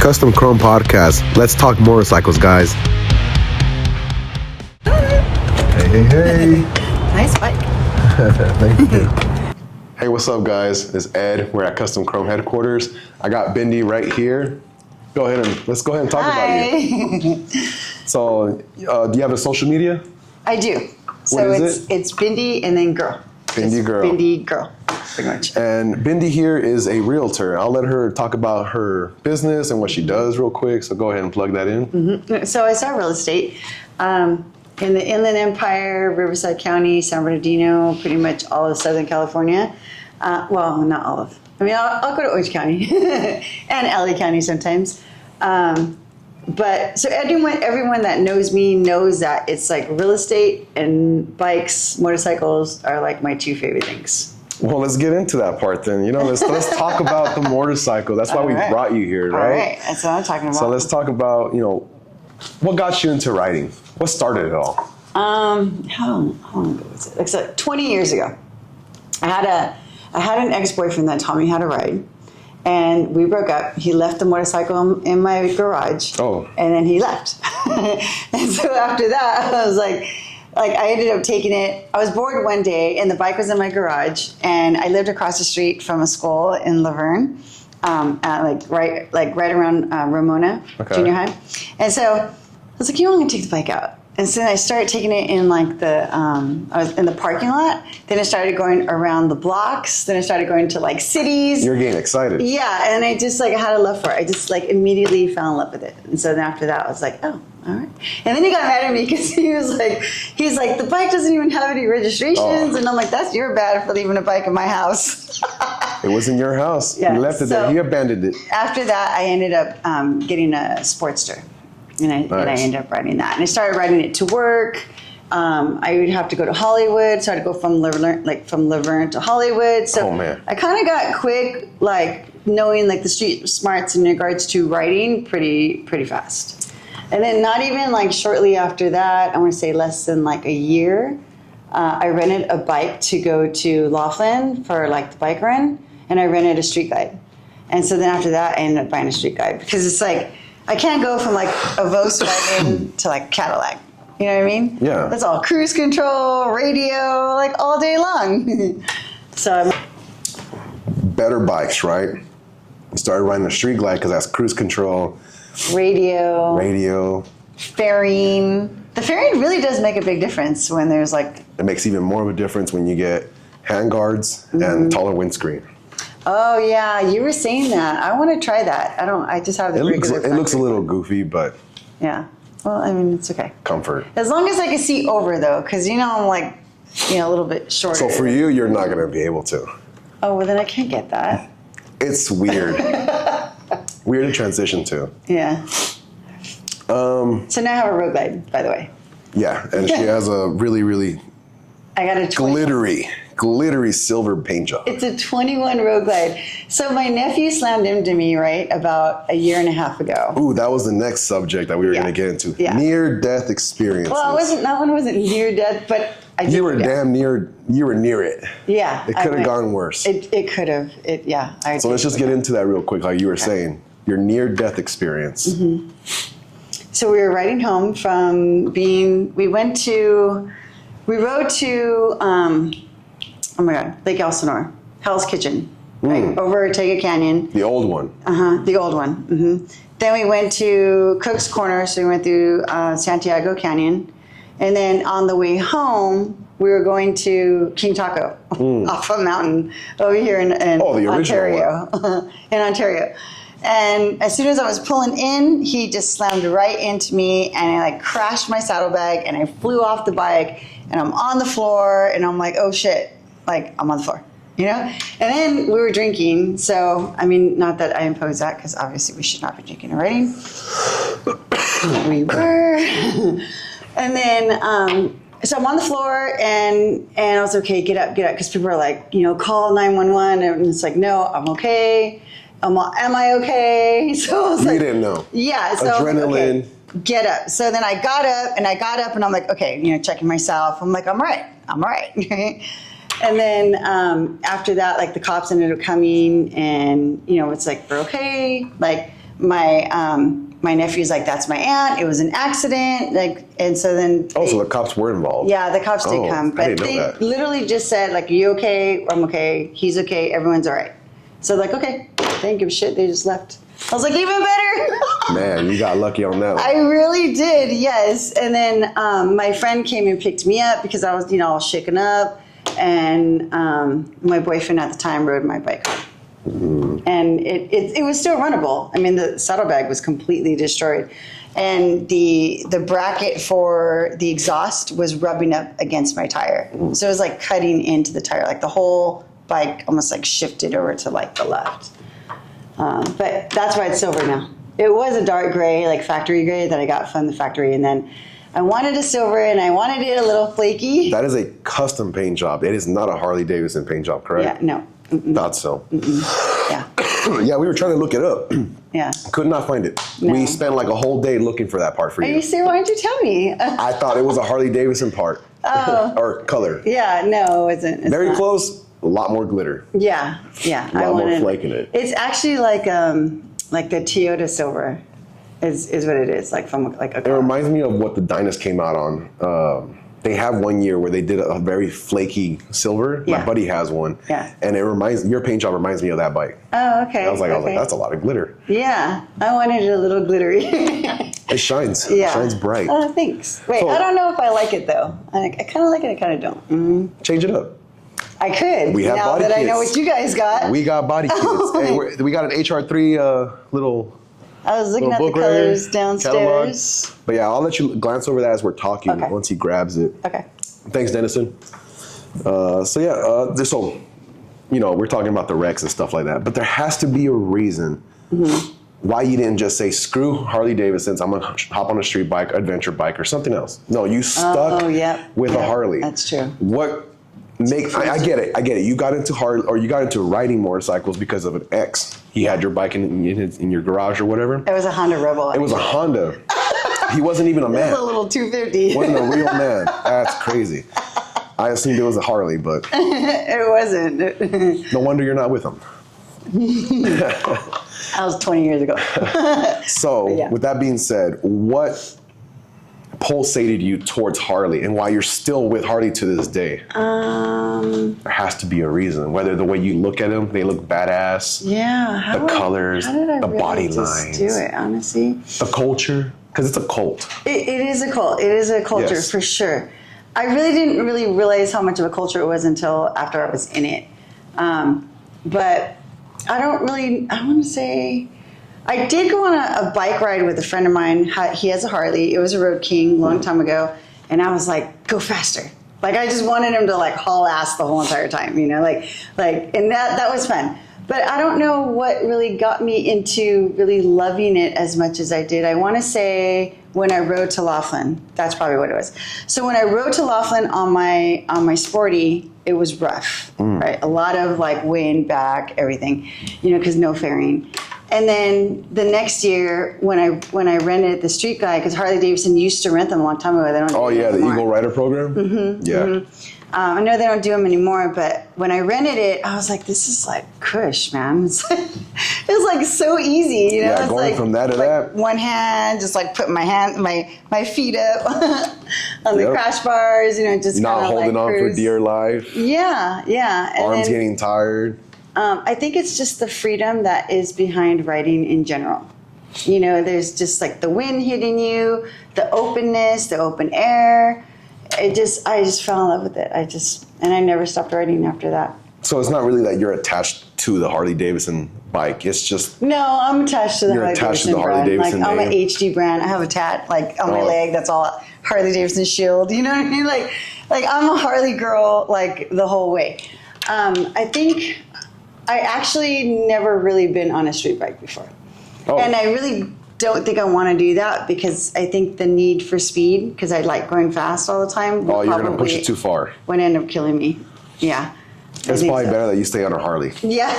Custom Chrome Podcast. Let's talk motorcycles, guys. Hey. Nice bike. Thank you. Hey, what's up, guys? It's Ed. We're at Custom Chrome headquarters. I got Bindy right here. Let's go ahead and talk about you. So, do you have a social media? I do. So it's Bindy and then Girl. BindyGirl. BindyGirl, pretty much. And Bindy here is a realtor. I'll let her talk about her business and what she does real quick. So go ahead and plug that in. Mm-hmm. So I sell real estate in the Inland Empire, Riverside County, San Bernardino, pretty much all of Southern California. Well, not all of. I mean, I'll go to Orange County and LA County sometimes. But so everyone that knows me knows that it's like real estate and bikes, motorcycles are like my two favorite things. Well, let's get into that part then. Let's talk about the motorcycle. That's why we brought you here, right? All right, that's what I'm talking about. So let's talk about, what got you into riding? What started it all? How long ago was it? Like 20 years ago. I had an ex-boyfriend that taught me how to ride. And we broke up. He left the motorcycle in my garage. Oh. And then he left. And so after that, I was like I ended up taking it. I was bored one day, and the bike was in my garage. And I lived across the street from a school in Laverne, right around Ramona Junior High. And so I was like, I'm gonna take the bike out. And so then I started taking it in I was in the parking lot. Then I started going around the blocks. Then I started going to cities. You're getting excited. Yeah, and I just I had a love for it. I just immediately fell in love with it. And so then after that, I was like, oh, all right. And then he got mad at me because he's like, the bike doesn't even have any registrations. Oh. And I'm like, that's your bad for leaving a bike in my house. It was in your house. Yeah, you left it there. He abandoned it. After that, I ended up getting a Sportster. And I ended up riding that. And I started riding it to work. I would have to go to Hollywood, so I had to go from Laverne to Hollywood. So I kind of got quick, knowing the street smarts in regards to riding pretty fast. And then not even shortly after that, I want to say less than a year, I rented a bike to go to Laughlin for the bike run, and I rented a street guide. And so then after that, I ended up buying a street guide because it's I can't go from a Volkswagen to Cadillac. You know what I mean? Yeah. That's all cruise control, radio, all day long. So better bikes, right? You started riding the street glide because that's cruise control. Radio. Fairing. The fairing really does make a big difference when there's It makes even more of a difference when you get handguards and taller windscreen. Oh yeah, you were saying that. I want to try that. I just have the regular. It looks a little goofy, but yeah. Well, I mean, it's okay. Comfort. As long as I can see over though, because I'm a little bit shorter. So for you, you're not gonna be able to. Oh well, then I can't get that. It's weird. Weird to transition to. Yeah. So now I have a road glide, by the way. Yeah, and she has a really I got a glittery silver paint job. It's a 21 road glide. So my nephew slammed into me, about a year and a half ago. Ooh, that was the next subject that we were going to get into. Yeah. Near-death experiences. Well, that one wasn't near death, but I did. You were you were near it. Yeah. It could have gone worse. It could have. Yeah. So let's just get into that real quick, like you were saying. Your near-death experience. Mm-hmm. So we were riding home from we rode to, oh my God, Lake Elsinore, Hell's Kitchen, over Ortega Canyon. The old one. The old one. Mm-hmm. Then we went to Cook's Corner, so we went through Santiago Canyon. And then on the way home, we were going to King Taco off a mountain over here in Ontario. In Ontario. And as soon as I was pulling in, he just slammed right into me, and I crashed my saddlebag, and I flew off the bike, and I'm on the floor, and I'm like, oh shit, I'm on the floor, And then we were drinking, so I mean, not that I impose that, because obviously we should not be drinking and riding. We were, and then so I'm on the floor, and I was okay, get up, because people are call 911, and it's no, I'm okay. Am I okay? So I was you didn't know. Yeah. So adrenaline. Okay, get up. So then I got up, and I'm like, okay, checking myself. I'm like, I'm right. And then after that, the cops ended up coming, and it's we're okay. my nephew's like, that's my aunt. It was an accident. Like, and so then. So the cops were involved. Yeah, the cops did come, but they literally just said like, "You okay? I'm okay. He's okay. Everyone's all right." So like, okay, they didn't give a shit. They just left. I was like, even better. Man, you got lucky on that one. I really did, yes. And then my friend came and picked me up because I was, all shaken up. And my boyfriend at the time rode my bike home. Mm-hmm. And it was still runnable. I mean, the saddlebag was completely destroyed. And the bracket for the exhaust was rubbing up against my tire. Mm-hmm. So it was like cutting into the tire. Like the whole bike almost like shifted over to like the left. But that's why it's silver now. It was a dark gray, like factory gray that I got from the factory. And then I wanted a silver and I wanted it a little flaky. That is a custom paint job. It is not a Harley Davidson paint job, correct? Yeah, no. Mm-mm. Thought so. Mm-mm. Yeah. Yeah, we were trying to look it up. Yeah. Could not find it. No. We spent like a whole day looking for that part for you. Are you serious? Why didn't you tell me? I thought it was a Harley Davidson part. Oh. Or color. Yeah, no, it isn't. It's Very not. Close, a lot more glitter. Yeah. A lot more flake in it. It's actually like the Toyota silver is what it is, like from like a car. It reminds me of what the Dynas came out on. They have one year where they did a very flaky silver. Yeah. My buddy has one. Yeah. And your paint job reminds me of that bike. Oh, okay. I was like, that's a lot of glitter. Yeah, I wanted it a little glittery. It shines. Yeah. It shines bright. Oh, thanks. Wait, I don't know if I like it though. I kind of like it, I kind of don't. Mm-hmm. Change it up. I could. We have now body that kits. I know what you guys got. We got body kits. Hey, we got an HR3 little. I was looking at the colors downstairs. Catalog. But yeah, I'll let you glance over that as we're talking. Okay. Once he grabs it. Okay. Thanks, Dennison. We're talking about the wrecks and stuff like that, but there has to be a reason why you didn't just say, screw Harley Davidsons, I'm gonna hop on a street bike, adventure bike, or something else. No, you stuck with a Harley. That's true. I get it. You got into Harley, or you got into riding motorcycles because of an ex. He had your bike in your garage or whatever. It was a Honda Rebel. It was a Honda. He wasn't even a man. It was a little 250. Wasn't a real man. That's crazy. I assumed it was a Harley, but it wasn't. No wonder you're not with him. That was 20 years ago. So, with that being said, what pulsated you towards Harley and why you're still with Harley to this day? There has to be a reason. Whether the way you look at them, they look badass. Yeah. The colors, the body lines. Do it, honestly. The culture, because it's a cult. It is a cult. It is a culture for sure. I really didn't realize how much of a culture it was until after I was in it. But I want to say, I did go on a bike ride with a friend of mine. He has a Harley. It was a Road King a long time ago. And I was like, go faster. Like, I just wanted him to like haul ass the whole entire time, and that was fun. But I don't know what really got me into really loving it as much as I did. I want to say when I rode to Laughlin, that's probably what it was. So when I rode to Laughlin on my Sporty, it was rough, right? A lot of like wind, back, everything, because no fairing. And then the next year, when I rented the Street Guy, because Harley Davidson used to rent them a long time ago. They don't. The Eagle Rider program. Mm-hmm. Yeah. Mm-hmm. I know they don't do them anymore, but when I rented it, I was like, "This is like cush, man." It's like so easy, Yeah, It's going like, from that to that. One hand, just like putting my feet up on the crash bars, just not holding on for dear life. Yeah. And arms getting tired. I think it's just the freedom that is behind riding in general. There's just like the wind hitting you, the openness, the open air. I just fell in love with it. And I never stopped riding after that. So it's not really that you're attached to the Harley Davidson bike. It's just no, I'm attached to the Harley Davidson brand. Like I'm an HD brand. I have a tat like on my leg. That's all Harley Davidson shield. You know what I mean? Like I'm a Harley girl like the whole way. I think I actually never really been on a street bike before, and I really don't think I want to do that because I think the need for speed, because I like going fast all the time. You're going to push it too far. Would end up killing me. Yeah. It's probably better that you stay on a Harley. Yeah.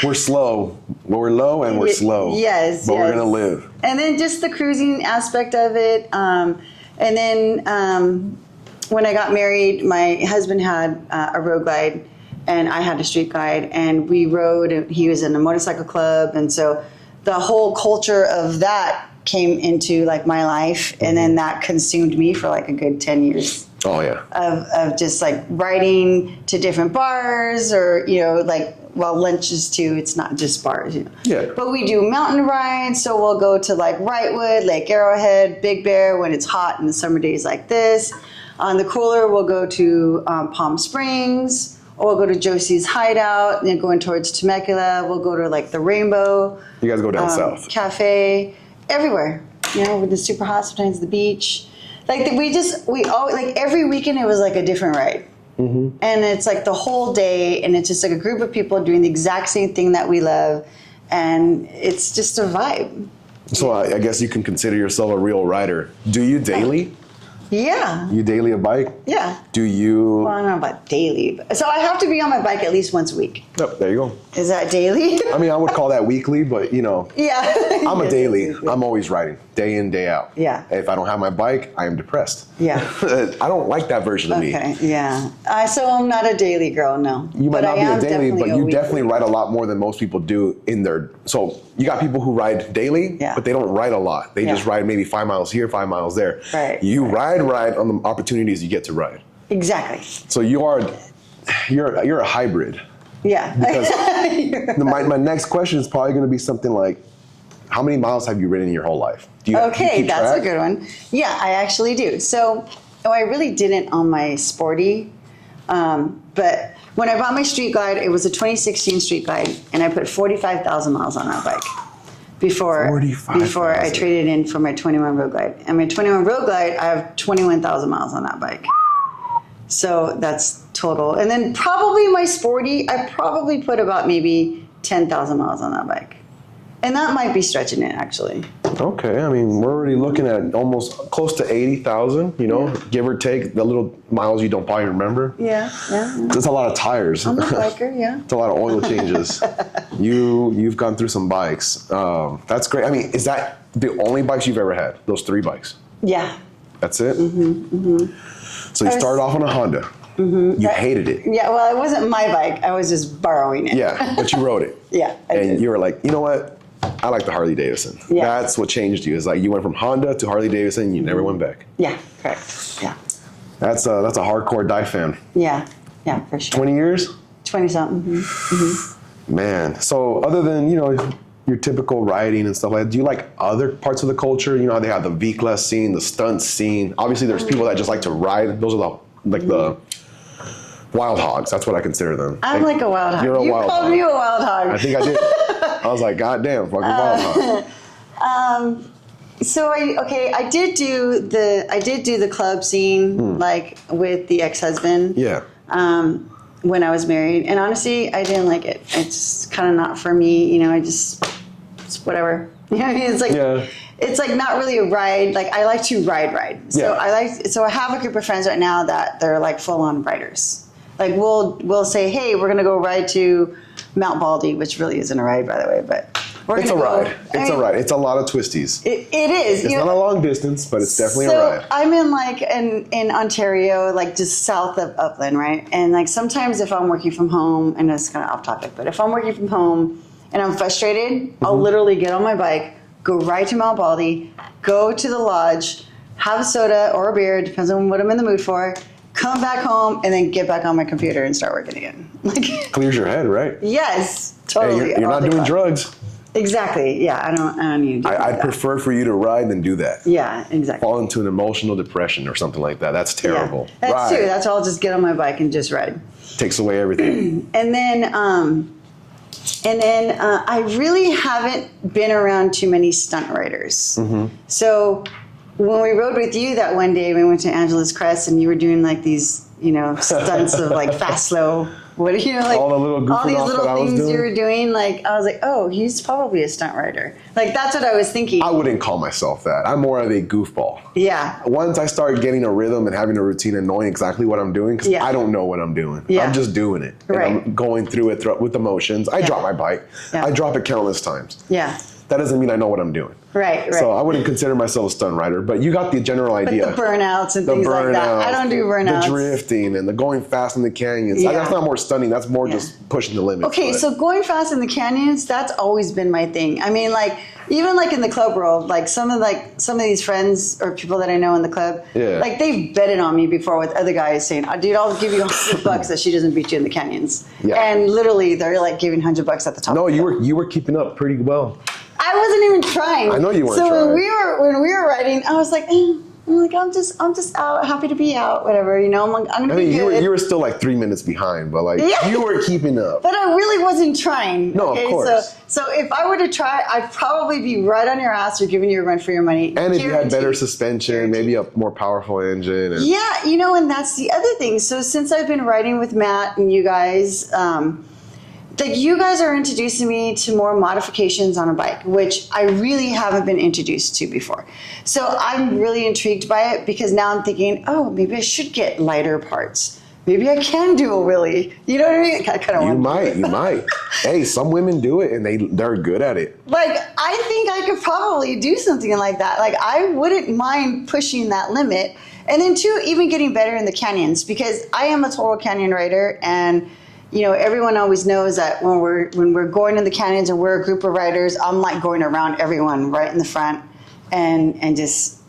We're slow. We're low and we're slow. Yes. But we're going to live. And then just the cruising aspect of it. And then when I got married, my husband had a road glide and I had a street glide, and we rode. He was in a motorcycle club, and so the whole culture of that came into like my life, and then that consumed me for like a good 10 years. Oh yeah. Of just like riding to different bars, or like, well, lunches too. It's not just bars, Yeah. But we do mountain rides, so we'll go to like Wrightwood, Lake Arrowhead, Big Bear when it's hot in the summer days like this. On the cooler, we'll go to Palm Springs, or we'll go to Josie's Hideout, and then going towards Temecula, we'll go to like the Rainbow. You guys go down south. Cafe, everywhere. With the super hot, sometimes the beach. Like we always, like every weekend it was like a different ride. And it's like the whole day, and it's just like a group of people doing the exact same thing that we love, and it's just a vibe. So I guess you can consider yourself a real rider. Do you daily? Yeah. You daily a bike? Yeah. Do you? Well, I don't know about daily, so I have to be on my bike at least once a week. Oh, there you go. Is that daily? I mean, I would call that weekly, but Yeah. I'm a daily. I'm always riding, day in, day out. Yeah. If I don't have my bike, I am depressed. Yeah. I don't like that version of me. Okay. Yeah. So I'm not a daily girl, no. You might not be a daily, but you weekly. definitely ride a lot more than most people do in their. So you got people who ride daily, but they don't ride a lot. They just ride maybe 5 miles here, 5 miles there. Right. You ride on the opportunities you get to ride. Exactly. So you're a hybrid. Yeah. Because my next question is probably going to be something like, how many miles have you ridden in your whole life? Do you keep that's track? a good one. Yeah, I actually do. So, I really didn't on my sporty, but when I bought my Street Glide, it was a 2016 Street Glide, and I put 45,000 miles on that bike before I traded in for my 21 Road Glide. And my 21 Road Glide, I have 21,000 miles on that bike. So that's total. And then probably my sporty, I probably put about maybe 10,000 miles on that bike. And that might be stretching it, actually. Okay, I mean, we're already looking at almost close to 80,000, give or take the little miles you don't probably remember. Yeah. That's a lot of tires. I'm a biker, yeah. It's a lot of oil changes. You've gone through some bikes. That's great. I mean, is that the only bikes you've ever had? Those 3 bikes? Yeah. That's it? So you started off on a Honda. You hated it. Yeah, well, it wasn't my bike. I was just borrowing it. Yeah, but you rode it. Yeah, I And did. you were like, you know what? I like the Harley Davidson. Yeah. That's what changed you. It's like you went from Honda to Harley Davidson. You never went back. Yeah, correct. Yeah. That's a hardcore dive fan. Yeah, for sure. 20 years? 20-something. Man. So other than, your typical riding and stuff like that, do you like other parts of the culture? You know how they have the V-Class scene, the stunt scene. Obviously, there's people that just like to ride. Those are the wild hogs. That's what I consider them. I'm like a wild hog. You're a wild hog. You called me a wild hog. I think I did. I was like, God damn, fucking wild hog. So I did do the club scene like with the ex-husband. Yeah. When I was married, and honestly, I didn't like it. It's kind of not for me. It's whatever. It's like not really a ride. Like I like to ride. So I have a group of friends right now that they're like full-on riders. Like we'll say, hey, we're gonna go ride to Mount Baldy, which really isn't a ride, by the way, but It's a ride. It's a ride. It's a lot of twisties. It is. It's not a long distance, but it's definitely a ride. I'm in Ontario, like just south of Upland, right? And like sometimes if I'm working from home, and it's kind of off topic, but if I'm working from home and I'm frustrated, I'll literally get on my bike, go right to Mount Baldy, go to the lodge, have a soda or a beer, depends on what I'm in the mood for, come back home, and then get back on my computer and start working again. Clears your head, right? Yes, totally. Hey, you're not doing drugs. Exactly. Yeah, I don't need to do I'd that. prefer for you to ride than do that. Yeah, exactly. Fall into an emotional depression or something like that. That's terrible. Yeah, that's true. That's why I'll just get on my bike and just ride. Takes away everything. And then I really haven't been around too many stunt riders. So when we rode with you that one day, we went to Angeles Crest, and you were doing like these, stunts of like fast, slow. All the little all these little things doing. you were doing. Like I was like, oh, he's probably a stunt rider. Like that's what I was thinking. I wouldn't call myself that. I'm more of a goofball. Yeah. Once I start getting a rhythm and having a routine and knowing exactly what I'm doing, because I don't know what I'm doing. Yeah. I'm just doing it. And Right. I'm going through it with emotions. I drop my bike. Yeah. I drop it countless times. Yeah. that doesn't mean I know what I'm doing. Right. So I wouldn't consider myself a stunt rider, but you got the general idea. But the burnouts and things like that. I don't do burnouts. The drifting and the going fast in the canyons. That's not more stunning. That's more just pushing the limits. Okay, so going fast in the canyons, that's always been my thing. I mean, like, even like in the club world, like some of these friends or people that I know in the club, like they've betted on me before with other guys saying, oh, dude, I'll give you $100 that she doesn't beat you in the canyons. Yeah. And literally they're like giving $100 at the top. No, you were keeping up pretty well. I wasn't even trying. I know you weren't trying. So when we were riding, I was like, I'm just out, happy to be out, whatever. You know, I'm gonna be good. You were still like 3 minutes behind, but like you were keeping up. But I really wasn't trying. No, of course. So if I were to try, I'd probably be right on your ass or giving you a run for your money. And if you had better suspension, maybe a more powerful engine. And yeah, you know, and that's the other thing. So since I've been riding with Matt and you guys, like you guys are introducing me to more modifications on a bike, which I really haven't been introduced to before. So I'm really intrigued by it because now I'm thinking, oh, maybe I should get lighter parts. Maybe I can do a wheelie. You know what I mean? I kind of You might. Hey, some women do it and they're good at it. Like, I think I could probably do something like that. Like, I wouldn't mind pushing that limit. And then two, even getting better in the canyons because I am a total canyon rider and you know, everyone always knows that when we're going in the canyons and we're a group of riders, I'm like going around everyone right in the front and just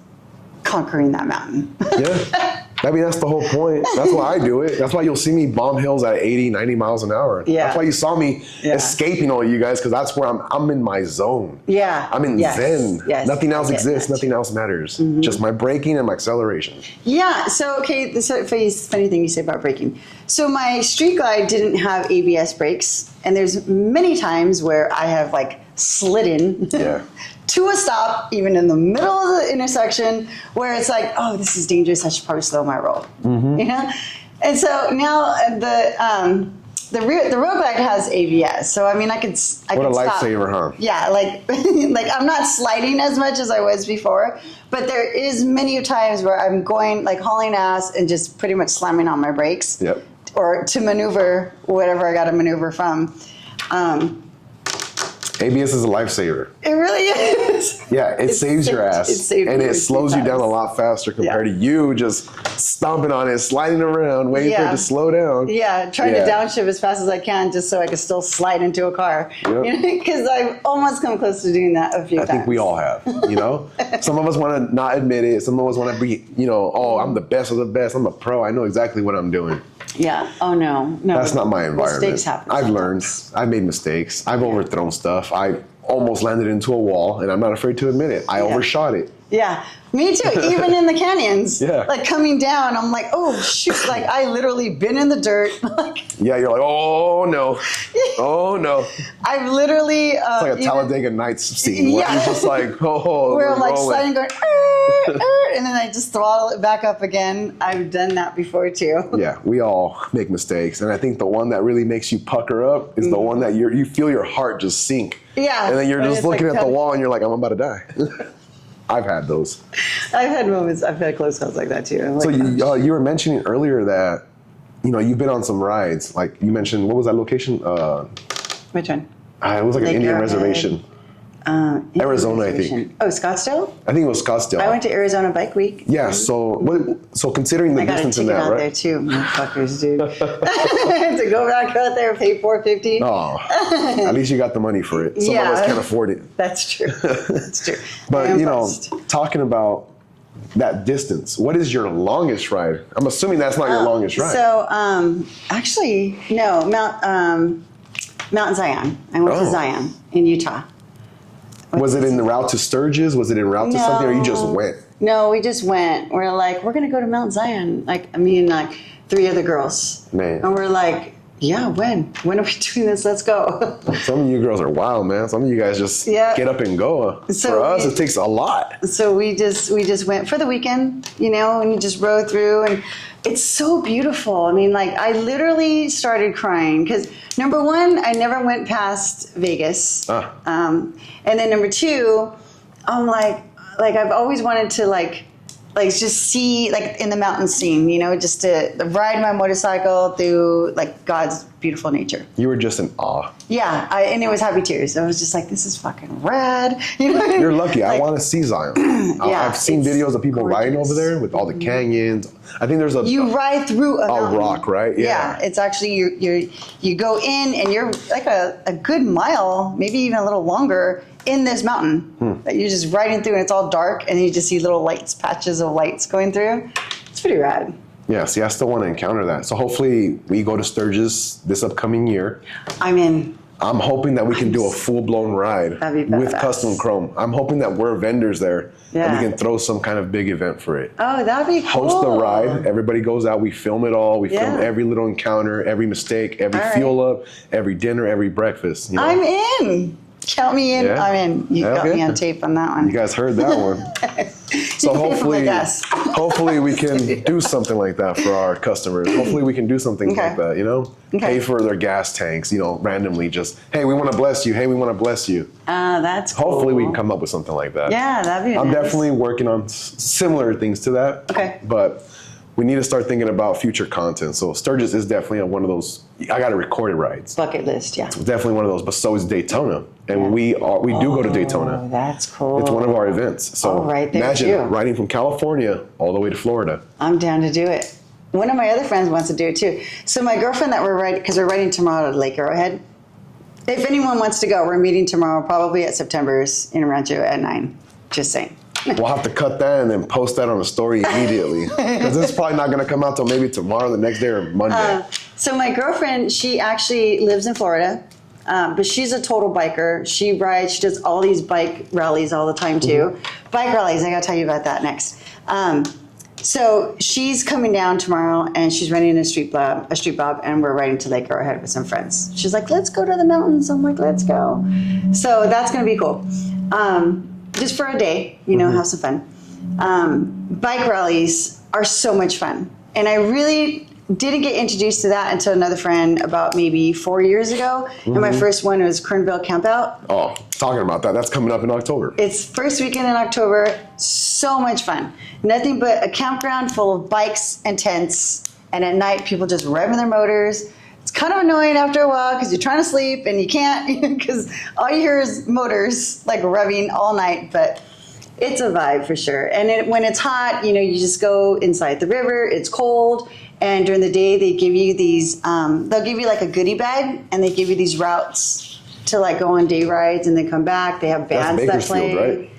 conquering that mountain. Yeah. I mean, that's the whole point. That's why I do it. That's why you'll see me bomb hills at 80, 90 miles an hour. Yeah. That's why you saw me escaping all you guys, because that's where I'm in my zone. Yeah. I'm in zen. Yes. Nothing else exists. Nothing else matters. Mm-hmm. Just my braking and my acceleration. Yeah. So, okay, this is a funny thing you say about braking. So my Street Glide didn't have ABS brakes, and there's many times where I have like slidden to a stop, even in the middle of the intersection, where it's like, oh, this is dangerous. I should probably slow my roll. Mm-hmm. You know, and so now the road glide has ABS, so I mean, I can what a stop. lifesaver, huh? Yeah, like like I'm not sliding as much as I was before, but there is many times where I'm going like hauling ass and just pretty much slamming on my brakes. Yep. Or to maneuver whatever I got to maneuver from. ABS is a lifesaver. It really is. Yeah, it saves your ass. And it slows you down a lot faster compared to you just stomping on it, sliding around, waiting for it to slow down. Yeah, trying to downshift as fast as I can just so I can still slide into a car. Yep. Because I've almost come close to doing that a few times. I think we all have, you know? Some of us want to not admit it. Some of us want to be, you know, oh, I'm the best of the best. I'm a pro. I know exactly what I'm doing. Yeah. Oh, no. That's not my environment. Mistakes happen. I've learned. I've made mistakes. I've overthrown stuff. I almost landed into a wall, and I'm not afraid to admit it. I overshot it. Yeah, me too. Even in the canyons, Yeah. like coming down, I'm like, oh shoot! Like I literally been in the dirt. Yeah, you're like, oh no, oh no. I've literally. It's like a Talladega Nights scene where you're just like, oh, where I'm like rolling. sliding, going, and then I just throttle it back up again. I've done that before too. Yeah, we all make mistakes, and I think the one that really makes you pucker up is the one that you feel your heart just sink. Yeah, and then you're just looking at the wall, and you're like, I'm about to die. I've had those. I've had moments. I've had close calls like that too. Like, so you were mentioning earlier that, you know, you've been on some rides. Like you mentioned, what was that location? Which one? It was like an Indian reservation. Arizona, I think. Oh, Scottsdale? I think it was Scottsdale. I went to Arizona Bike Week. Yeah, so considering the distance in that, I got a ticket out there too, motherfuckers, dude. To go back out there, pay $450. Oh, at least you got the money for it. Some of us can't afford it. That's true. That's true. But you know, talking about that distance, what is your longest ride? I'm assuming that's not your longest ride. So, actually, no, Mount Zion. I went to Zion in Utah. Was it in the route to Sturgis? Was it en route to something, or you just went? No, we just went. We're like, we're going to go to Mount Zion. Like, me and like 3 other girls. Man. And we're like, yeah, when? When are we doing this? Let's go. Some of you girls are wild, man. Some of you guys just get up and go. So for us, it takes a lot. So we just went for the weekend, you know, and you just rode through, and it's so beautiful. I mean, like, I literally started crying because, number one, I never went past Vegas. And then number two, I'm like I've always wanted to, like, like just see like in the mountain scene, you know, just to ride my motorcycle through like God's beautiful nature. You were just in awe. Yeah, and it was happy tears. I was just like, this is fucking rad. You know, You're lucky. Like, I want to see Zion. Yeah, I've seen videos of people riding over there with all the canyons. I think there's you ride through a mountain. rock, right? Yeah, it's actually you go in and you're like a good mile, maybe even a little longer in this mountain that you're just riding through, and it's all dark, and you just see little lights, patches of lights going through. It's pretty rad. Yeah, see, I still want to encounter that. So hopefully we go to Sturgis this upcoming year. I'm in. I'm hoping that we can do a full-blown ride That'd be with badass. Custom Chrome. I'm hoping that we're vendors there Yeah. and we can throw some kind of big event for it. Oh, that'd be cool. Host the ride. Everybody goes out. We film it all. We film Yeah. every little encounter, every mistake, every All right. fuel up, every dinner, every breakfast. You know? I'm in. Count me in. Yeah. I'm in. You got Okay. me on tape on that one. You guys heard that one. So You can pay for my gas. hopefully we can do something like that for our customers. Hopefully we can do something Okay. like that, you know? Okay. Pay for their gas tanks, you know, randomly just, hey, we want to bless you. Hey, we want to bless you. That's cool. Hopefully we can come up with something like that. Yeah, that'd be I'm nice. definitely working on similar things to that. Okay. But we need to start thinking about future content. So Sturgis is definitely one of those, I got to record it rides. Bucket list, yeah. Definitely one of those, but so is Daytona. And we do go to Daytona. Oh, that's cool. It's one of our events. So All right, there imagine you. riding from California all the way to Florida. I'm down to do it. One of my other friends wants to do it too. So my girlfriend that we're riding, because we're riding tomorrow to Lake Arrowhead. If anyone wants to go, we're meeting tomorrow, probably at September's in Rancho at 9. Just saying. We'll have to cut that and then post that on the story immediately. Because this is probably not going to come out till maybe tomorrow, the next day, or Monday. So my girlfriend, she actually lives in Florida, but she's a total biker. She rides, she does all these bike rallies all the time too. Bike rallies, I gotta tell you about that next. So she's coming down tomorrow and she's renting a street bob, and we're riding to Lake Arrowhead with some friends. She's like, let's go to the mountains. I'm like, let's go. So that's gonna be cool. Just for a day, you know, have some fun. Bike rallies are so much fun. And I really didn't get introduced to that until another friend about maybe 4 years ago. And my first one was Kernville Campout. Oh, talking about that. That's coming up in October. It's first weekend in October. So much fun. Nothing but a campground full of bikes and tents. And at night, people just revving their motors. It's kind of annoying after a while because you're trying to sleep and you can't because all you hear is motors like revving all night. But it's a vibe for sure. And when it's hot, you know, you just go inside the river. It's cold. And during the day, they give you these, they'll give you like a goodie bag and they give you these routes to like go on day rides and then come back. They have bands that play. Bakersfield, right?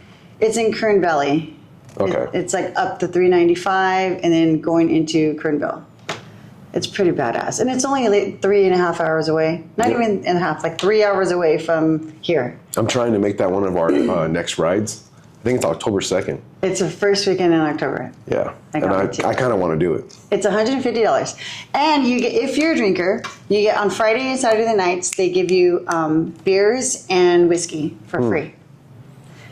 It's in Kern Valley. Okay. It's like up the 395 and then going into Kernville. It's pretty badass. And it's only like 3.5 hours away. Not Yeah. even and a half, like 3 hours away from here. I'm trying to make that one of our next rides. I think it's October 2nd. It's the first weekend in October. Yeah. I And got it too. I kind of want to do it. It's $150. And you get, if you're a drinker, you get on Friday and Saturday nights, they give you beers and whiskey for free.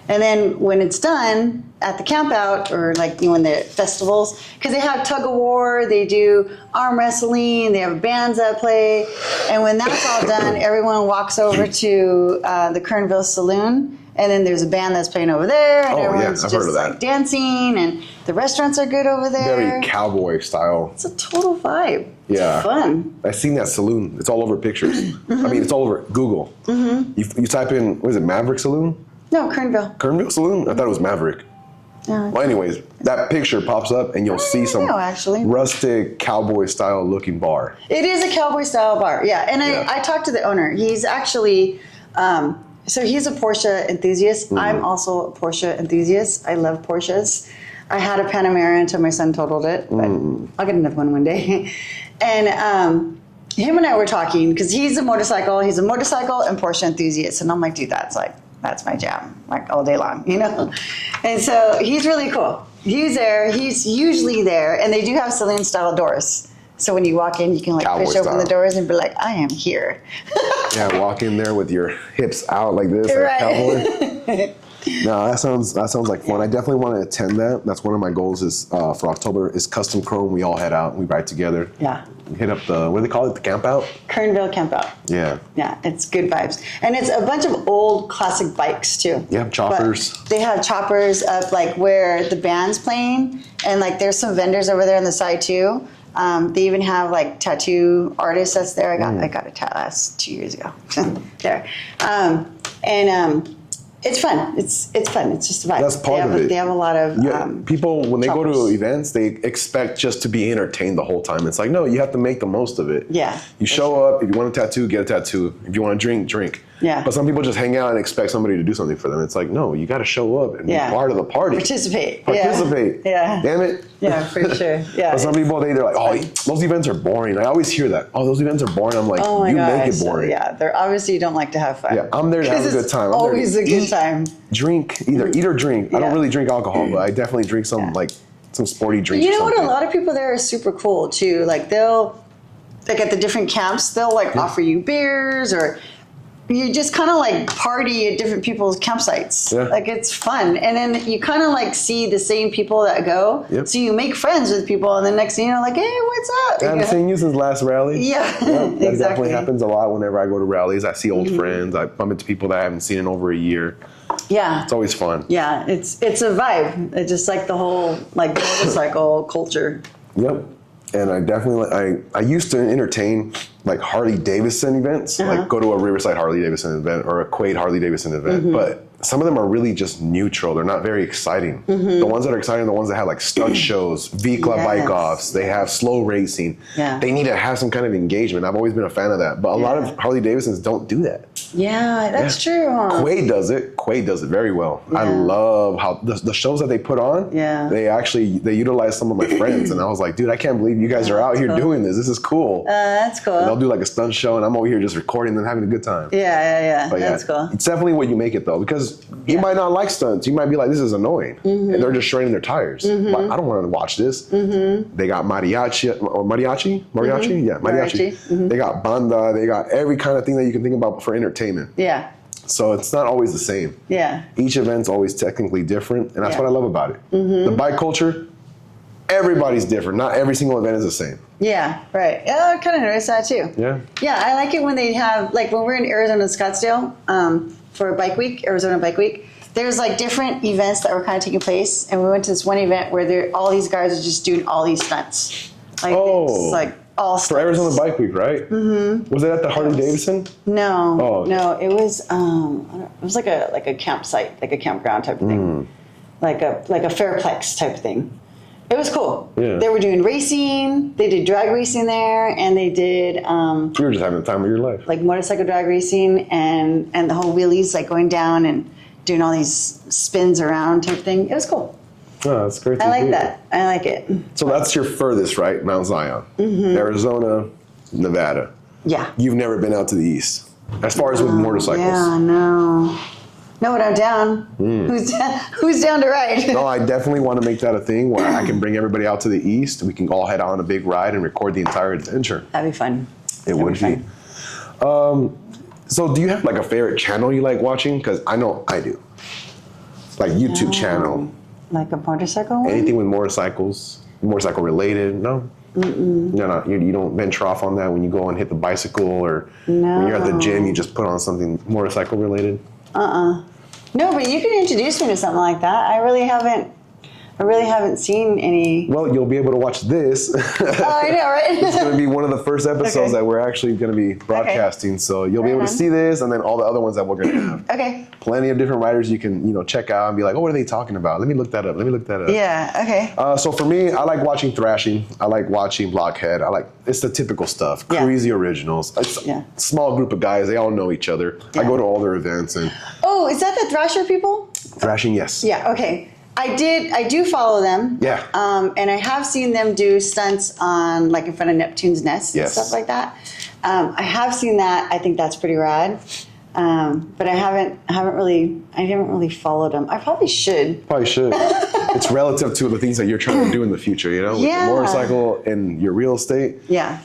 And then when it's done at the camp out or like you know, in the festivals, because they have tug of war, they do arm wrestling, they have bands that play. And when that's all done, everyone walks over to the Kernville Saloon. And then there's a band that's playing over there, and Oh, yeah, everyone's I've just heard of that. like dancing, and the restaurants are good over there. Very cowboy style. It's a total vibe. Yeah. It's fun. I've seen that saloon. It's all over pictures. I mean, it's all over Google. You type in, what is it, Maverick Saloon? No, Kernville. Kernville Saloon? I thought it was Maverick. No, Well, anyways, that picture pops up and you'll see some know, actually. rustic cowboy style looking bar. it is a cowboy style bar. Yeah, and Yeah. I talked to the owner. He's actually, so he's a Porsche enthusiast. I'm also a Porsche enthusiast. I love Porsches. I had a Panamera until my son totaled it, but I'll get another one day. And him and I were talking because he's a motorcycle and Porsche enthusiast. And I'm like, dude, that's my jam, like all day long, you know? And so he's really cool. He's there, he's usually there, and they do have saloon style doors. So when you walk in, you can like Cowboy push open the style. doors and be like, I am here. Yeah, walk in there with your hips out like this, like a cowboy. No, that sounds like fun. I definitely want to attend that. That's one of my goals is for October is custom chrome. We all head out. We ride together. Yeah. Hit up the, what do they call it? The camp out? Kernville Camp Out. Yeah. Yeah, it's good vibes. And it's a bunch of old classic bikes too. Yeah, choppers. But they have choppers up like where the band's playing, and like there's some vendors over there on the side too. They even have like tattoo artists that's there. I got a tattoo last 2 years ago. There. It's fun. It's fun. It's just a vibe. That's part of it. They have a lot of people when they go choppers. to events, they expect just to be entertained the whole time. It's like, no, you have to make the most of it. Yeah. You show up. If you want a tattoo, get a tattoo. If you want to drink, drink. Yeah. But some people just hang out and expect somebody to do something for them. It's like, no, you got to show up and be part of the party. Participate. Yeah. Damn it. Yeah, for sure. Yeah. But some people, they're like, oh, those events are boring. I always hear that. Oh, those events are boring. I'm like, Oh my you gosh. make it boring. Yeah, they're obviously you don't like to have fun. Yeah, I'm there to have a good time. I'm Always there a to good eat, time. Drink, either eat or drink. I don't Yeah. really drink alcohol, but I definitely drink some some sporty drinks. You or know what? something. A lot of people there are super cool too. Like they'll, like at the different camps, they'll like offer you beers, or you just kind of like party at different people's campsites. Yeah. Like it's fun, and then you kind of like see the same people that go. Yep. So you make friends with people, and the next thing you know, like, hey, what's up? I haven't seen you since last rally. Yeah, That exactly. definitely happens a lot whenever I go to rallies. I see old friends. I bump into people that I haven't seen in over a year. Yeah. It's always fun. Yeah, it's a vibe. It's just like the whole like motorcycle culture. Yep. And I definitely, I used to entertain like Harley Davidson events, like go to a Riverside Harley Davidson event or a Quaid Harley Davidson event. But some of them are really just neutral. They're not very exciting. The ones that are exciting are the ones that have like stunt shows, V-Club bike offs. They have slow racing. Yeah. They need to have some kind of engagement. I've always been a fan of that. But a lot of Harley Davidsons don't do that. Yeah, that's true. Huh? Quaid does it. Quaid does it very well. I love how the shows that they put on. Yeah. They utilize some of my friends, and I was like, dude, I can't believe you guys are out here doing this. This is cool. That's cool. And they'll do like a stunt show, and I'm over here just recording and having a good time. Yeah. But That's cool. It's definitely what you make it though, because you might not like stunts. You might be like, this is annoying, and they're just straightening their tires. But I don't want to watch this. They got mariachi or mariachi. Yeah, mariachi. They got banda. They got every kind of thing that you can think about for entertainment. Yeah. So it's not always the same. Yeah. Each event's always technically different, and that's what I love about it. The bike culture, everybody's different. Not every single event is the same. Yeah, right. Yeah, I kind of noticed that too. Yeah. Yeah, I like it when they have, like when we're in Arizona, Scottsdale, for Bike Week, Arizona Bike Week, there's like different events that were kind of taking place. And we went to this one event where all these guys are just doing all these stunts. Like, it's like all stunts. For Arizona Bike Week, right? Was it at the Harley Davidson? No, Oh. no, it was like a campsite, like a campground type of thing, like a Fairplex type of thing. It was cool. Yeah. They were doing racing. They did drag racing there, and they did You were just having the time of your life. like motorcycle drag racing and the whole wheelies, like going down and doing all these spins around type thing. It was cool. Oh, that's great. I like that. I like it. So that's your furthest, right? Mount Zion, Arizona, Nevada. Yeah. You've never been out to the east, as far as with motorcycles. Yeah, no. No, but I'm down. Who's down to ride? No, I definitely want to make that a thing where I can bring everybody out to the east. We can all head out on a big ride and record the entire adventure. That'd be fun. It would be. So do you have like a favorite channel you like watching? Because I know I do. Like YouTube channel. Like a motorcycle one? Anything with motorcycles, motorcycle related? No? No, you don't venture off on that when you go and hit the bicycle, or when you're at the gym, you just put on something motorcycle related? No, but you can introduce me to something like that. I really haven't seen any. Well, you'll be able to watch this. Oh, I know, right? It's going to be one of the first episodes Okay. that we're actually going to be broadcasting. So you'll be able to see this, and then all the other ones that we're going to have. Okay. Plenty of different writers you can check out and be like, oh, what are they talking about? Let me look that up. Yeah, okay. So for me, I like watching thrashing. I like watching Blockhead. It's the typical stuff. Yeah. Crazy originals. It's a small group of guys. They all know each other. I go to all their events and Oh, is that the Thrasher people? thrashing. Yes. Yeah, okay. I do follow them. Yeah. And I have seen them do stunts on, like, in front of Neptune's Nest and Yes. stuff like that. I have seen that. I think that's pretty rad. But I haven't really followed them. I probably should. Probably should. It's relative to the things that you're trying to do in the future, with Yeah. the motorcycle and your real estate. Yeah.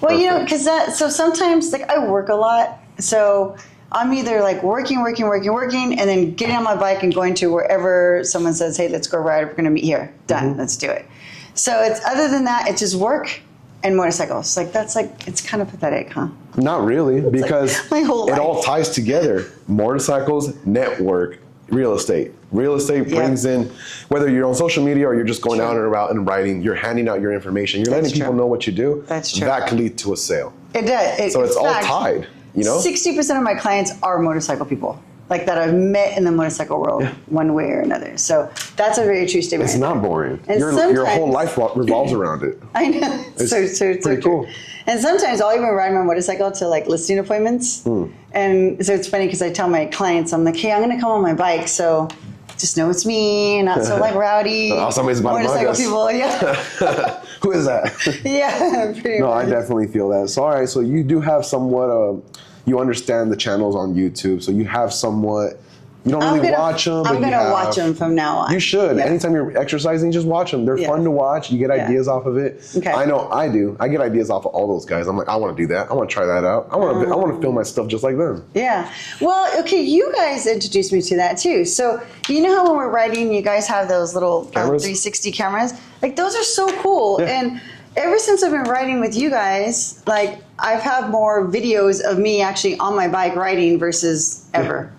Well, Perfect. because so sometimes, like, I work a lot, so I'm either like working, and then getting on my bike and going to wherever someone says, hey, let's go ride. We're going to meet here. Done. Let's do it. So it's other than that, it's just work and motorcycles. Like that's like, it's kind of pathetic, huh? Not really, because like my whole life. It all ties together. Motorcycles, network, real estate. Real estate brings in, whether you're on social media or you're just going out and about and writing, you're handing out your information. You're letting people know what you do. That's true. That could lead to a sale. It does. So it's all tied, you know? 60% of my clients are motorcycle people, like that I've met in the motorcycle world one way or another. So that's a very true statement. It's not boring. And Your whole life revolves around it. I know. It's so pretty cool. And sometimes I'll even ride my motorcycle to like listing appointments. And so it's funny because I tell my clients, I'm like, hey, I'm going to come on my bike. So just know it's me, not so like rowdy. Oh, somebody's about motorcycle to people. Yeah. Who is that? Yeah. Pretty No, much. I definitely feel that. So, all right. So you do have somewhat, you understand the channels on YouTube. So you have somewhat, you don't really watch them. I'm going to watch them from now on. You should. Yeah. Anytime you're exercising, just watch them. They're fun to watch. You get ideas off of it. Okay. I know I do. I get ideas off of all those guys. I'm like, I want to do that. I want to try that out. I want to film my stuff just like them. Yeah. Well, okay, you guys introduced me to that too. So you know how when we're riding, you guys have those little 360 cameras? Like those are so cool. Yeah. And ever since I've been riding with you guys, like I've had more videos of me actually on my bike riding versus ever.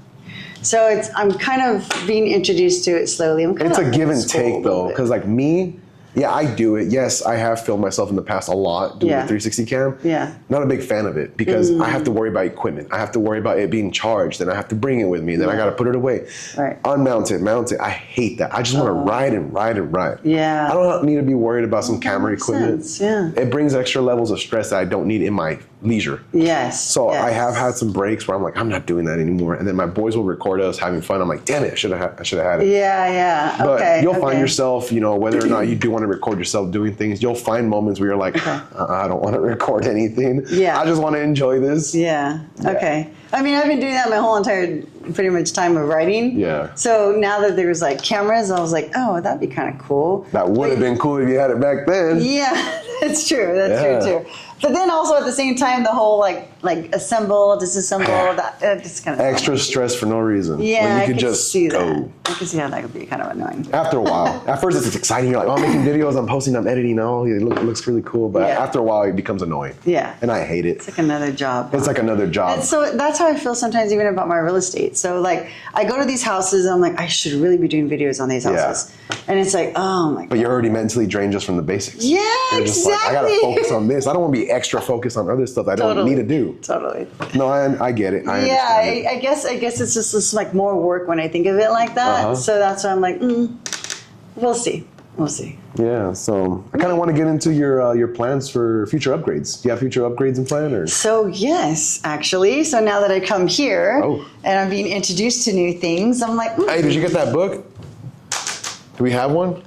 So I'm kind of being introduced to it slowly. It's a give and take though, because like me, yeah, I do it. Yes, I have filmed myself in the past a lot doing the 360 cam. Yeah. Not a big fan of it because I have to worry about equipment. I have to worry about it being charged, and I have to bring it with me. Then I got to put it away. Right. Unmount it, mount it. I hate that. I just want to ride and ride and ride. Yeah. I don't need to be worried about some camera equipment. Sense. Yeah. It brings extra levels of stress that I don't need in my leisure. Yes. So I have had some breaks where I'm like, I'm not doing that anymore. And then my boys will record us having fun. I'm like, damn it, I should have had it. Yeah. But you'll find yourself, you know, whether or not you do want to record yourself doing things, you'll find moments where you're like, I don't want to record anything. Yeah. I just want to enjoy this. Yeah. Okay. I mean, I've been doing that my whole entire pretty much time of writing. Yeah. So now that there's like cameras, I was like, oh, that'd be kind of cool. That would have been cool if you had it back then. Yeah, that's true. That's true too. But then also at the same time, the whole like assemble, disassemble, that just kind of extra stress for no reason. Yeah, when you I could could just see go. that. I can see how that could be kind of annoying. After a while, at first it's exciting. You're like, oh, I'm making videos, I'm posting, I'm editing. Oh, it looks really cool. But after a while, it becomes annoying. Yeah. And I hate it. It's like another job. It's like another job. And so that's how I feel sometimes even about my real estate. So like I go to these houses and I'm like, I should really be doing videos on these houses. And it's like, oh my God. But you're already mentally drained just from the basics. Yeah, you're just like, I gotta focus on this. I don't want to be extra focused on other stuff I don't need to do. Totally. No, I get it. I understand it. I guess it's just like more work when I think of it like that. So that's why I'm like, we'll see. We'll see. Yeah, so I kind of want to get into your plans for future upgrades. Do you have future upgrades in plan? Or? So yes, actually. So now that I come here and I'm being introduced to new things, I'm like, Hey, did you get that book? Do we have one?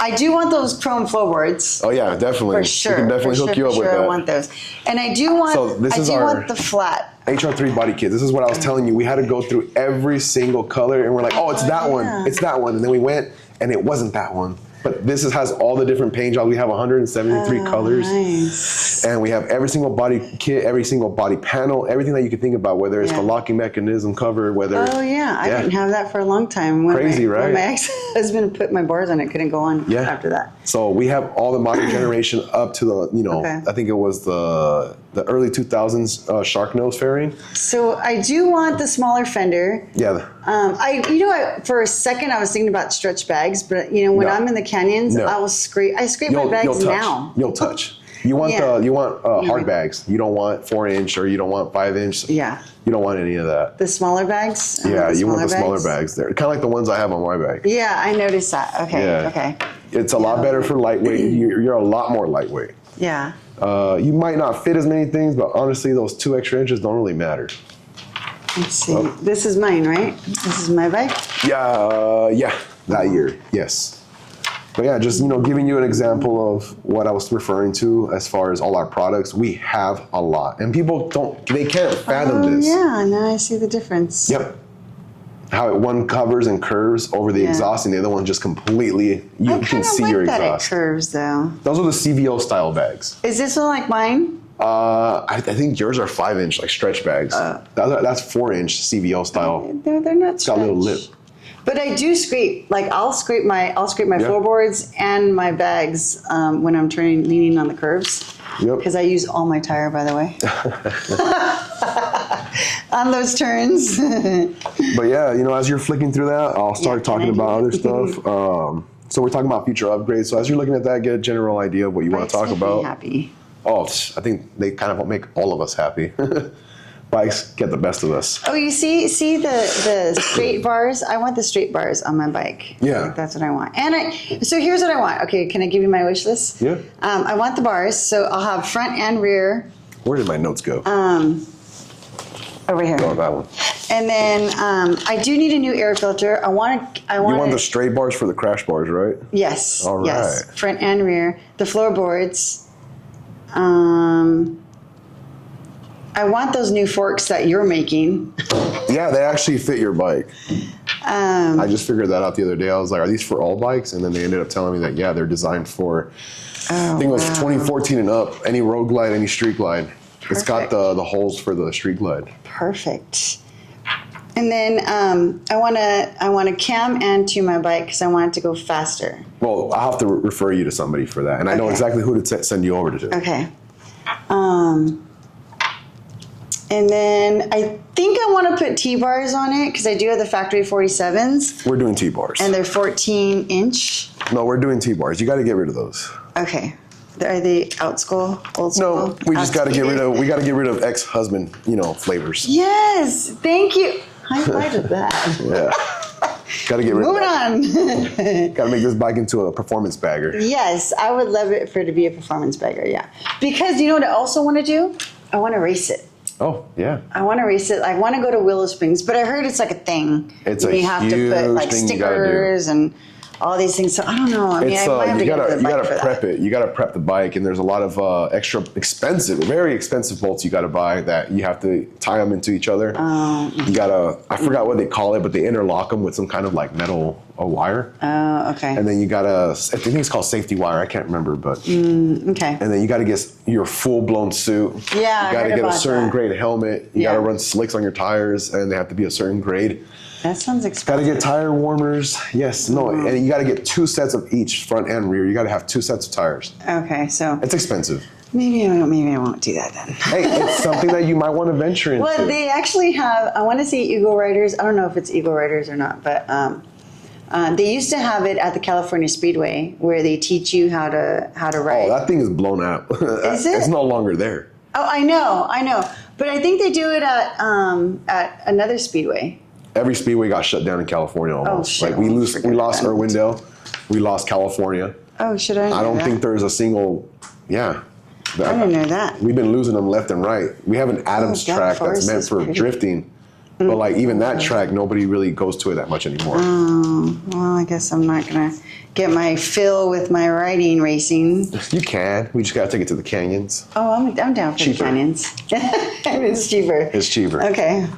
I do want those chrome floorboards. Oh yeah, definitely. For sure. We can definitely hook you up with that. I want those. And I do want want the flat. HR3 body kit. This is what I was telling you. We had to go through every single color and we're like, oh, it's that one. It's that one. And then we went and it wasn't that one. But this has all the different paint jobs. We have 173 colors. Nice. And we have every single body kit, every single body panel, everything that you can think about, whether it's the locking mechanism cover, whether... Oh, yeah. I didn't have that for a long time. Crazy, right? When my ex-husband put my bars on, it couldn't go on after that. So we have all the modern generation up to the, you know, I think it was the early 2000s shark nose fairing. So I do want the smaller fender. Yeah. For a second I was thinking about stretch bags, but you know, when I'm in the canyons, I will scrape. I scrape my bags now. You'll touch. You want hard bags. You don't want 4-inch or you don't want 5-inch. Yeah. You don't want any of that. The smaller bags. Yeah, you want the smaller bags there. Kind of like the ones I have on my bag. Yeah, I noticed that. Okay. Yeah. Okay. It's a lot better for lightweight. You're a lot more lightweight. Yeah. You might not fit as many things, but honestly, those 2 extra inches don't really matter. Let's see. This is mine, right? This is my bag? Yeah, that year, yes. But yeah, just, giving you an example of what I was referring to as far as all our products, we have a lot. And people they can't fathom this. Yeah, now I see the difference. Yep. How one covers and curves over the exhaust and the other one just completely, you can see your exhaust. That it curves though. Those are the CVO style bags. Is this one like mine? I think yours are 5-inch, like stretch bags. That's 4-inch CVL style. They're not It's got a little lip. But I do scrape. Like I'll scrape my floorboards and my bags when I'm leaning on the curves. Yep. Because I use all my tire, by the way, on those turns. But yeah, as you're flicking through that, I'll start talking about other stuff. So we're talking about future upgrades. So as you're looking at that, get a general idea of what you want to talk about. Happy. Oh, I think they kind of make all of us happy. Bikes get the best of us. Oh, you see the straight bars? I want the straight bars on my bike. Yeah. Like, that's what I want. And so here's what I want. Okay, can I give you my wish list? Yeah. I want the bars, so I'll have front and rear. Where did my notes go? Over here. Oh, that one. And then I do need a new air filter. You want the straight bars for the crash bars, right? Yes. All right. Yes. Front and rear. The floorboards. I want those new forks that you're making. Yeah, they actually fit your bike. I just figured that out the other day. I was like, are these for all bikes? And then they ended up telling me that, yeah, they're designed for, I think it was 2014 and up, any road glide, any street glide. Perfect. It's got the holes for the street glide. Perfect. And then I want to cam and tune my bike because I want it to go faster. Well, I'll have to refer you to somebody for that. And I know exactly who to send you over to. Okay. And then I think I want to put T-bars on it because I do have the factory 47s. We're doing T-bars. And they're 14-inch. No, we're doing T-bars. You got to get rid of those. Okay. Are they old school? No, we just got to get rid of ex-husband, flavors. Yes. Thank you. High five to that. Yeah. Got to get rid of that. Moving on. Got to make this bike into a performance bagger. Yes, I would love it for it to be a performance bagger, yeah. Because you know what I also want to do? I want to race it. Oh, yeah. I want to race it. I want to go to Willow Springs, but I heard it's like a thing. It's a you have to put like huge thing you gotta do. stickers and all these things. So I don't know. I mean, I might have to go to the bike for that. Prep it. You gotta prep the bike, and there's a lot of very expensive bolts you gotta buy that you have to tie them into each other. You gotta, I forgot what they call it, but they interlock them with some kind of like metal wire. Oh, okay. And then you gotta, I think it's called safety wire. I can't remember, but okay. And then you gotta get your full blown suit. Yeah, you gotta get a certain grade helmet. You Yeah. gotta run slicks on your tires, and they have to be a certain grade. That sounds expensive. Gotta get tire warmers. Yes, no, and you gotta get 2 sets of each, front and rear. You gotta have 2 sets of tires. Okay, so It's expensive. maybe I won't do that then. Hey, it's something that you might want to venture into. Well, they actually have. I want to say Eagle Riders. I don't know if it's Eagle Riders or not, but they used to have it at the California Speedway where they teach you how to ride. Oh, that thing is blown out. Is it? It's no longer there. Oh, I know. But I think they do it at another speedway. Every speedway got shut down in California almost. shit, Like we lost forget that. Irwindale, we lost California. Oh, should I? I don't think there's a single. Yeah. I didn't know that. We've been losing them left and right. We have an Adams that track that's forest meant is for pretty. drifting, but like even that track, nobody really goes to it that much anymore. Well, I guess I'm not gonna get my fill with my riding racing. You can. We just gotta take it to the canyons. Oh, I'm down for Cheaper. the canyons. It's cheaper. It's cheaper. Okay.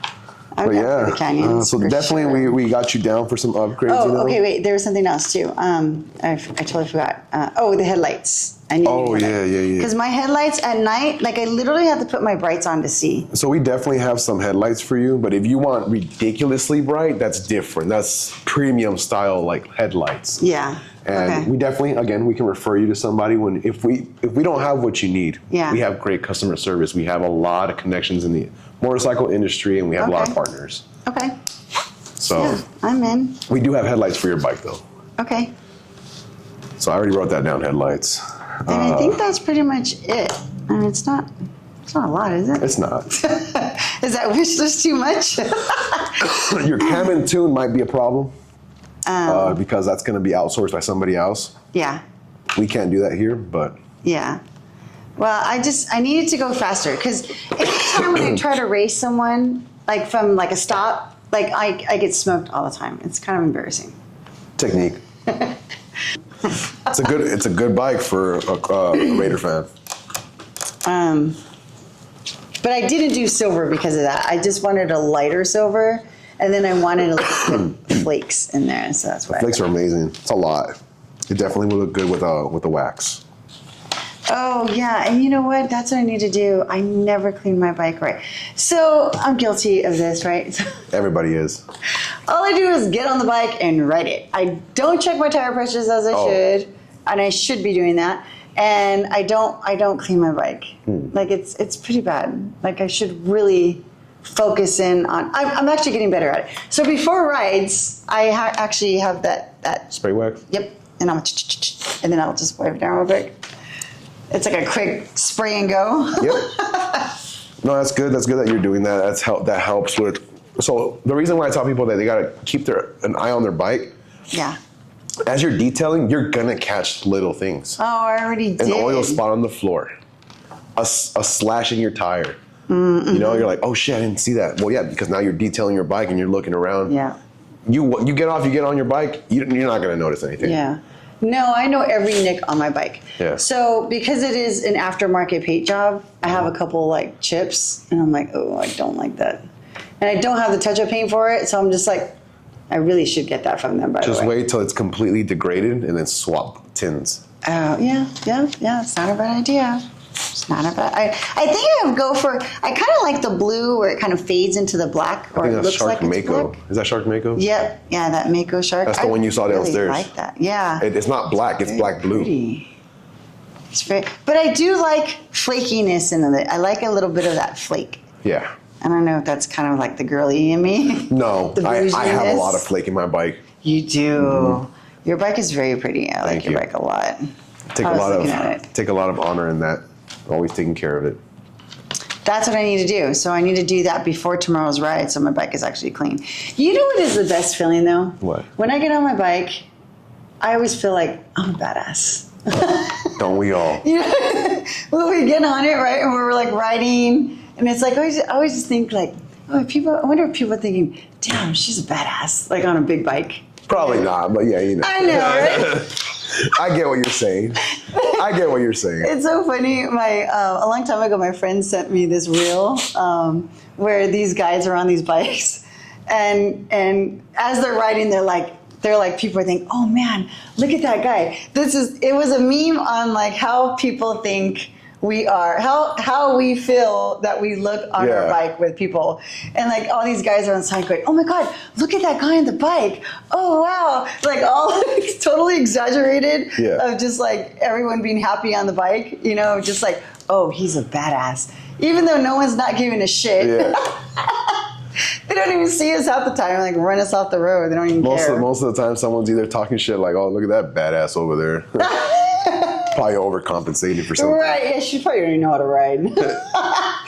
I'm But down for the canyons. so for definitely sure. we got you down for some upgrades. Oh, okay. Wait, there was something else too. I totally forgot. The headlights. I need Oh, yeah. Because my headlights at night, like I literally have to put my brights on to see. So we definitely have some headlights for you, but if you want ridiculously bright, that's different. That's premium style like headlights. Yeah. And okay. we definitely, again, we can refer you to somebody if we don't have what you need. Yeah. We have great customer service. We have a lot of connections in the motorcycle industry, and we have a lot of partners. Okay. So Yeah, I'm in. we do have headlights for your bike, though. Okay. So I already wrote that down, headlights. And I think that's pretty much it. And it's not a lot, is it? It's not. Is that wish list too much? Your cam and tune might be a problem because that's going to be outsourced by somebody else. Yeah. We can't do that here, but Yeah. Well, I needed to go faster because anytime when I try to race someone, like from like a stop, like I get smoked all the time. It's kind of embarrassing. technique. It's a good bike for a Raider fan. But I didn't do silver because of that. I just wanted a lighter silver, and then I wanted a little bit of flakes in there, so that's why. Flakes are amazing. It's a lot. It definitely will look good with the wax. Oh, yeah. And you know what? That's what I need to do. I never clean my bike right. So I'm guilty of this, right? Everybody is. All I do is get on the bike and ride it. I don't check my tire pressures as I should, and I should be doing that. And I don't clean my bike. Like it's pretty bad. Like I should really focus in on. I'm actually getting better at it. So before rides, I actually have that Spray wax? Yep. And and then I'll just wipe it down real quick. It's like a quick spray and go. Yep. No, that's good. That's good that you're doing that. That helps with. So the reason why I tell people that they gotta keep an eye on their bike. Yeah. As you're detailing, you're gonna catch little things. Oh, I already did. An oil spot on the floor, a slash in your tire. Mm-hmm. You know, you're like, oh shit, I didn't see that. Well, yeah, because now you're detailing your bike and you're looking around. Yeah. You get on your bike, you're not gonna notice anything. Yeah. No, I know every nick on my bike. Yeah. So because it is an aftermarket paint job, I have a couple like chips, and I'm like, oh, I don't like that, and I don't have the touch-up paint for it, so I'm just like, I really should get that from them. By the way. Just wait till it's completely degraded and then swap tins. Oh yeah. It's not a bad idea. It's not a bad. I think I would go for. I kind of like the blue where it kind of fades into the black, or I think it that's looks like it's Mako. black. Is that Shark Mako? Yep. Yeah, that Mako shark. That's the one you saw downstairs. I really like that. Yeah. It's not black. It's black blue. Pretty. It's very, but I do like flakiness in it. I like a little bit of that flake. Yeah. I don't know if that's kind of like the girly in me. No, I have a lot of flake in my bike. You do. Mm-hmm. Your bike is very pretty. I like your bike a lot. Take a lot of honor in that. Always taking care of it. That's what I need to do. So I need to do that before tomorrow's ride, so my bike is actually clean. You know what is the best feeling though? What? When I get on my bike, I always feel like I'm a badass. Don't we all? Yeah. When we get on it, right, and we're like riding, and it's like I always just think like, oh, I wonder if people are thinking, damn, she's a badass, like on a big bike. Probably not, but yeah, you know. I know, right? I get what you're saying. It's so funny. A long time ago, my friend sent me this reel where these guys are on these bikes, and as they're riding, they're like people are thinking, oh man, look at that guy. It was a meme on like how people think we are, how we feel that we look on our bike with people. And like all these guys are on the side going, oh my God, look at that guy on the bike. Oh wow. Like all totally exaggerated of just like everyone being happy on the bike, you know, just like, oh, he's a badass. Even though no one's not giving a shit. Yeah. They don't even see us half the time, like run us off the road. They don't even care. Most of the time someone's either talking shit like, oh, look at that badass over there. Probably overcompensating for something. Right, yeah, she probably don't even know how to ride.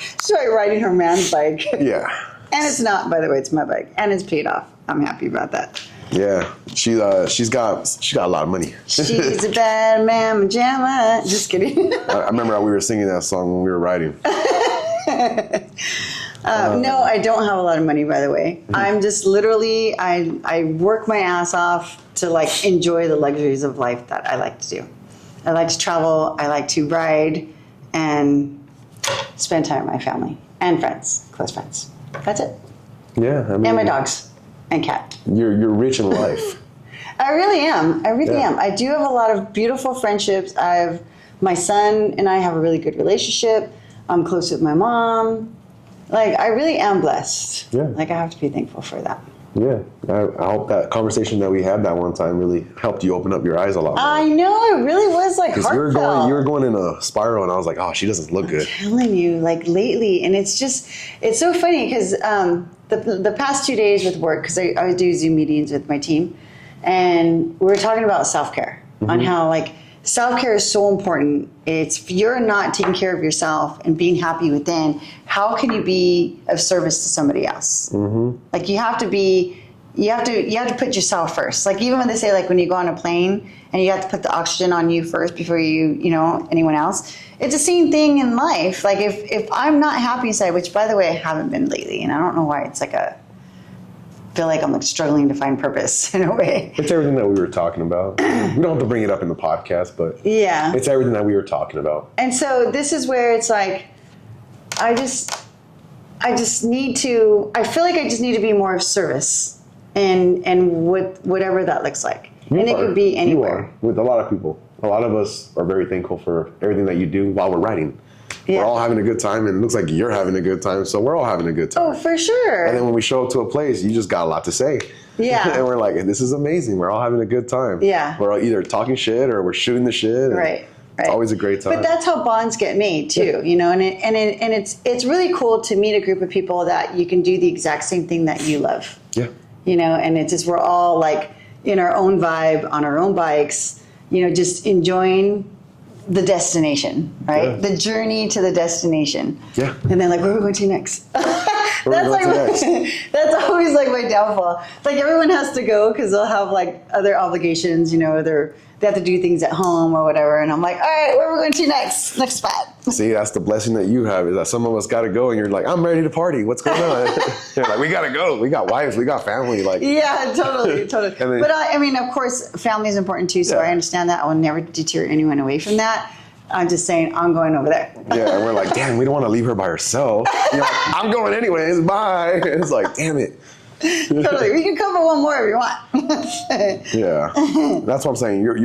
She's probably riding her man's bike. Yeah. And it's not, by the way, it's my bike. And it's paid off. I'm happy about that. Yeah. She's got a lot of money. She's a bad mamma jamma. Just kidding. I remember how we were singing that song when we were riding. No, I don't have a lot of money, by the way. Mm-hmm. I'm just literally, I work my ass off to like enjoy the luxuries of life that I like to do. I like to travel, I like to ride, and spend time with my family and friends, close friends. That's it. Yeah, I mean, and my dogs and cat. You're rich in life. I really am. I really am. I do have a lot of beautiful friendships. My son and I have a really good relationship. I'm close with my mom. Like, I really am blessed. Yeah. Like, I have to be thankful for that. Yeah. I hope that conversation that we had that one time really helped you open up your eyes a lot more. I know. It really was, like, heartfelt. You were going in a spiral, and I was like, oh, she doesn't look good. I'm telling you, like, lately. And it's so funny because the past 2 days with work, because I do Zoom meetings with my team, and we were talking about self-care, on how, like, self-care is so important. If you're not taking care of yourself and being happy within, how can you be of service to somebody else? Mm-hmm. Like you have to put yourself first. Like even when they say like when you go on a plane and you have to put the oxygen on you first before anyone else. It's the same thing in life. Like if I'm not happy inside, which by the way I haven't been lately, and I don't know why, it's like feel like I'm like struggling to find purpose in a way. It's everything that we were talking about. We don't have to bring it up in the podcast, but yeah, it's everything that we were talking about. And so this is where it's like, I just need to. I feel like I just need to be more of service, and whatever that looks like. It could be anywhere. You are, with a lot of people. A lot of us are very thankful for everything that you do while we're riding. Yeah. We're all having a good time, and it looks like you're having a good time, so we're all having a good time. Oh, for sure. And then when we show up to a place, you just got a lot to say. Yeah. And we're like, this is amazing. We're all having a good time. Yeah. We're all either talking shit or we're shooting the shit. Right. It's always a great time. But that's how bonds get made too, you know, and it's really cool to meet a group of people that you can do the exact same thing that you love. Yeah. You know, and it's just we're all like in our own vibe on our own bikes, you know, just enjoying the destination, right? Yeah. The journey to the destination. Yeah. And then like, where are we going to next? Where are we going to next? That's always like my downfall. Like everyone has to go because they'll have like other obligations, you know, they have to do things at home or whatever. And I'm like, all right, where are we going to next? Next spot. See, that's the blessing that you have, is that some of us got to go, and you're like, I'm ready to party. What's going on? You're like, we got to go. We got wives. We got family. Like, yeah, totally. Then, but I mean, of course, family is important too, so Yeah. I understand that. I will never deter anyone away from that. I'm just saying, I'm going over there. yeah, and we're like, damn, we don't want to leave her by herself. You're like, I'm going anyways. Bye. It's like, damn it. Totally. We can come for one more if you want. Yeah, that's what I'm saying. You're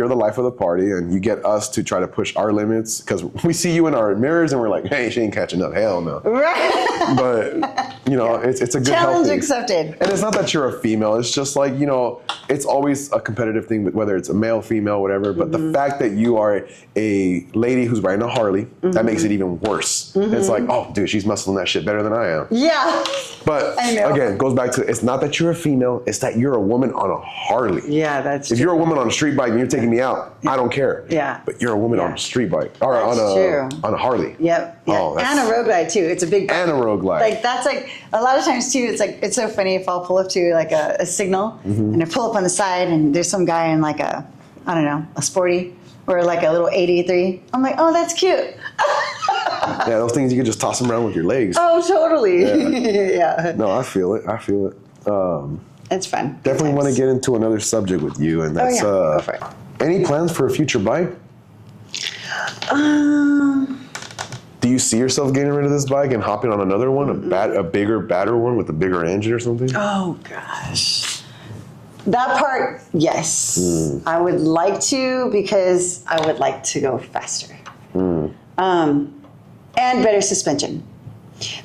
the life of the party, and you get us to try to push our limits, because we see you in our mirrors, and we're like, hey, she ain't catching up. Hell no. Right. But you know, it's a good Challenge healthy. accepted. And it's not that you're a female. It's just like, you know, it's always a competitive thing, whether it's a male, female, whatever. But the fact that you are a lady who's riding a Harley, that makes it even worse. It's like, oh, dude, she's muscling that shit better than I am. Yeah. But I know. again, it goes back to, it's not that you're a female, it's that you're a woman on a Harley. Yeah, that's If true. you're a woman on a street bike and you're taking me out, I don't care. Yeah. But you're a woman on a street bike, or That's true. on a Harley. Yep. Yeah. Oh, and a road glide too. It's a big And a road glide. Like that's like a lot of times too. It's like it's so funny if I'll pull up to like a signal and I pull up on the side and there's some guy in like a, I don't know, a sporty or like a little 883. I'm like, oh, that's cute. Yeah, those things you can just toss them around with your legs. Oh, totally. Yeah. No, I feel it. It's fun. Definitely want to get into another subject with you, and that's Go for it. any plans for a future bike? Do you see yourself getting rid of this bike and hopping on another one, a bigger, badder one with a bigger engine or something? Oh gosh. That part, yes. I would like to, because I would like to go faster. And better suspension.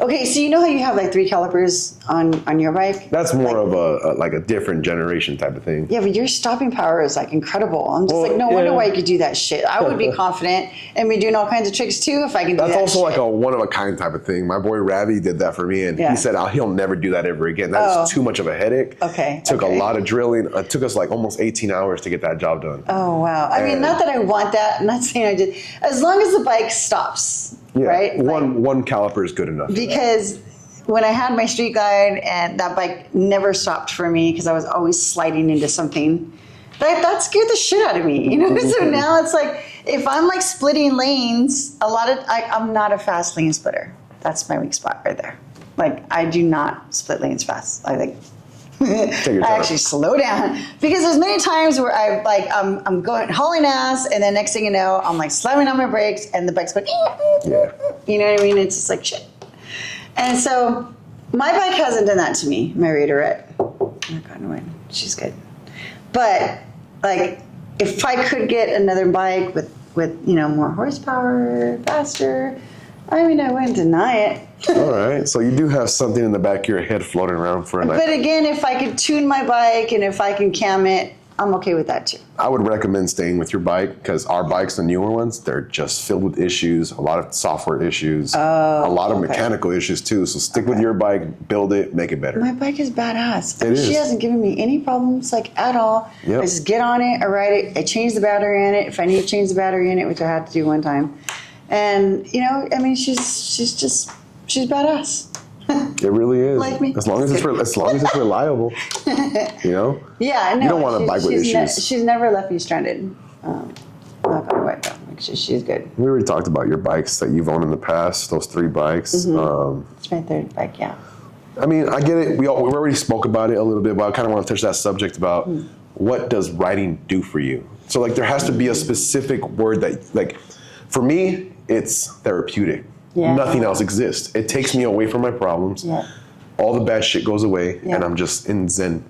Okay, so you know how you have like 3 calipers on your bike? That's more of a different generation type of thing. Yeah, but your stopping power is like incredible. I'm just Well, like, no wonder yeah. why you could do that shit. I would be confident and be doing all kinds of tricks too if I can do That's that also shit. like a one-of-a-kind type of thing. My boy Ravi did that for me, and Yeah. he said he'll never do that ever again. That is too much of a headache. Okay, Took okay. a lot of drilling. It took us like almost 18 hours to get that job done. Oh, wow. I mean, And- not that I want that. I'm not saying I did. As long as the bike stops, Yeah, right? Like, one caliper is good enough. for that. because when I had my street glide and that bike never stopped for me because I was always sliding into something, that scared the shit out of me. You know, so now it's like if I'm like splitting lanes, I'm not a fast lane splitter. That's my weak spot right there. Like I do not split lanes fast. I think. Take your I time. actually slow down because there's many times where I'm going hauling ass, and then next thing you know, I'm like slamming on my brakes, and the bike's going. Yeah. You know what I mean? It's just like shit. And so my bike hasn't done that to me. My Raiderette. Oh God, no, she's good. But like, if I could get another bike with more horsepower, faster, I mean, I wouldn't deny it. All right. So you do have something in the back of your head floating around for a night. But again, if I could tune my bike and if I can cam it, I'm okay with that too. I would recommend staying with your bike, because our bikes, the newer ones, they're just filled with issues, a lot of software issues, a lot of mechanical issues too. So stick with your bike, build it, make it better. My bike is badass. It She is. hasn't given me any problems like at all. Yep. I just get on it, I ride it, I change the battery in it if I need to change the battery in it, which I had to do one time. And I mean, she's badass. It really is. Like me. As long as it's reliable, you know. Yeah, no. You don't want a bike with issues. She's never left me stranded. Knock on wood, though. Like, she's good. We already talked about your bikes that you've owned in the past. Those 3 bikes. It's my 3rd bike, yeah. I mean, I get it. We already spoke about it a little bit, but I kind of want to touch that subject about what does riding do for you. So like, there has to be a specific word that, like, for me, it's therapeutic. Yeah. Nothing else exists. It takes me away from my problems. Yeah. All the bad shit goes away, Yeah. and I'm just in zen.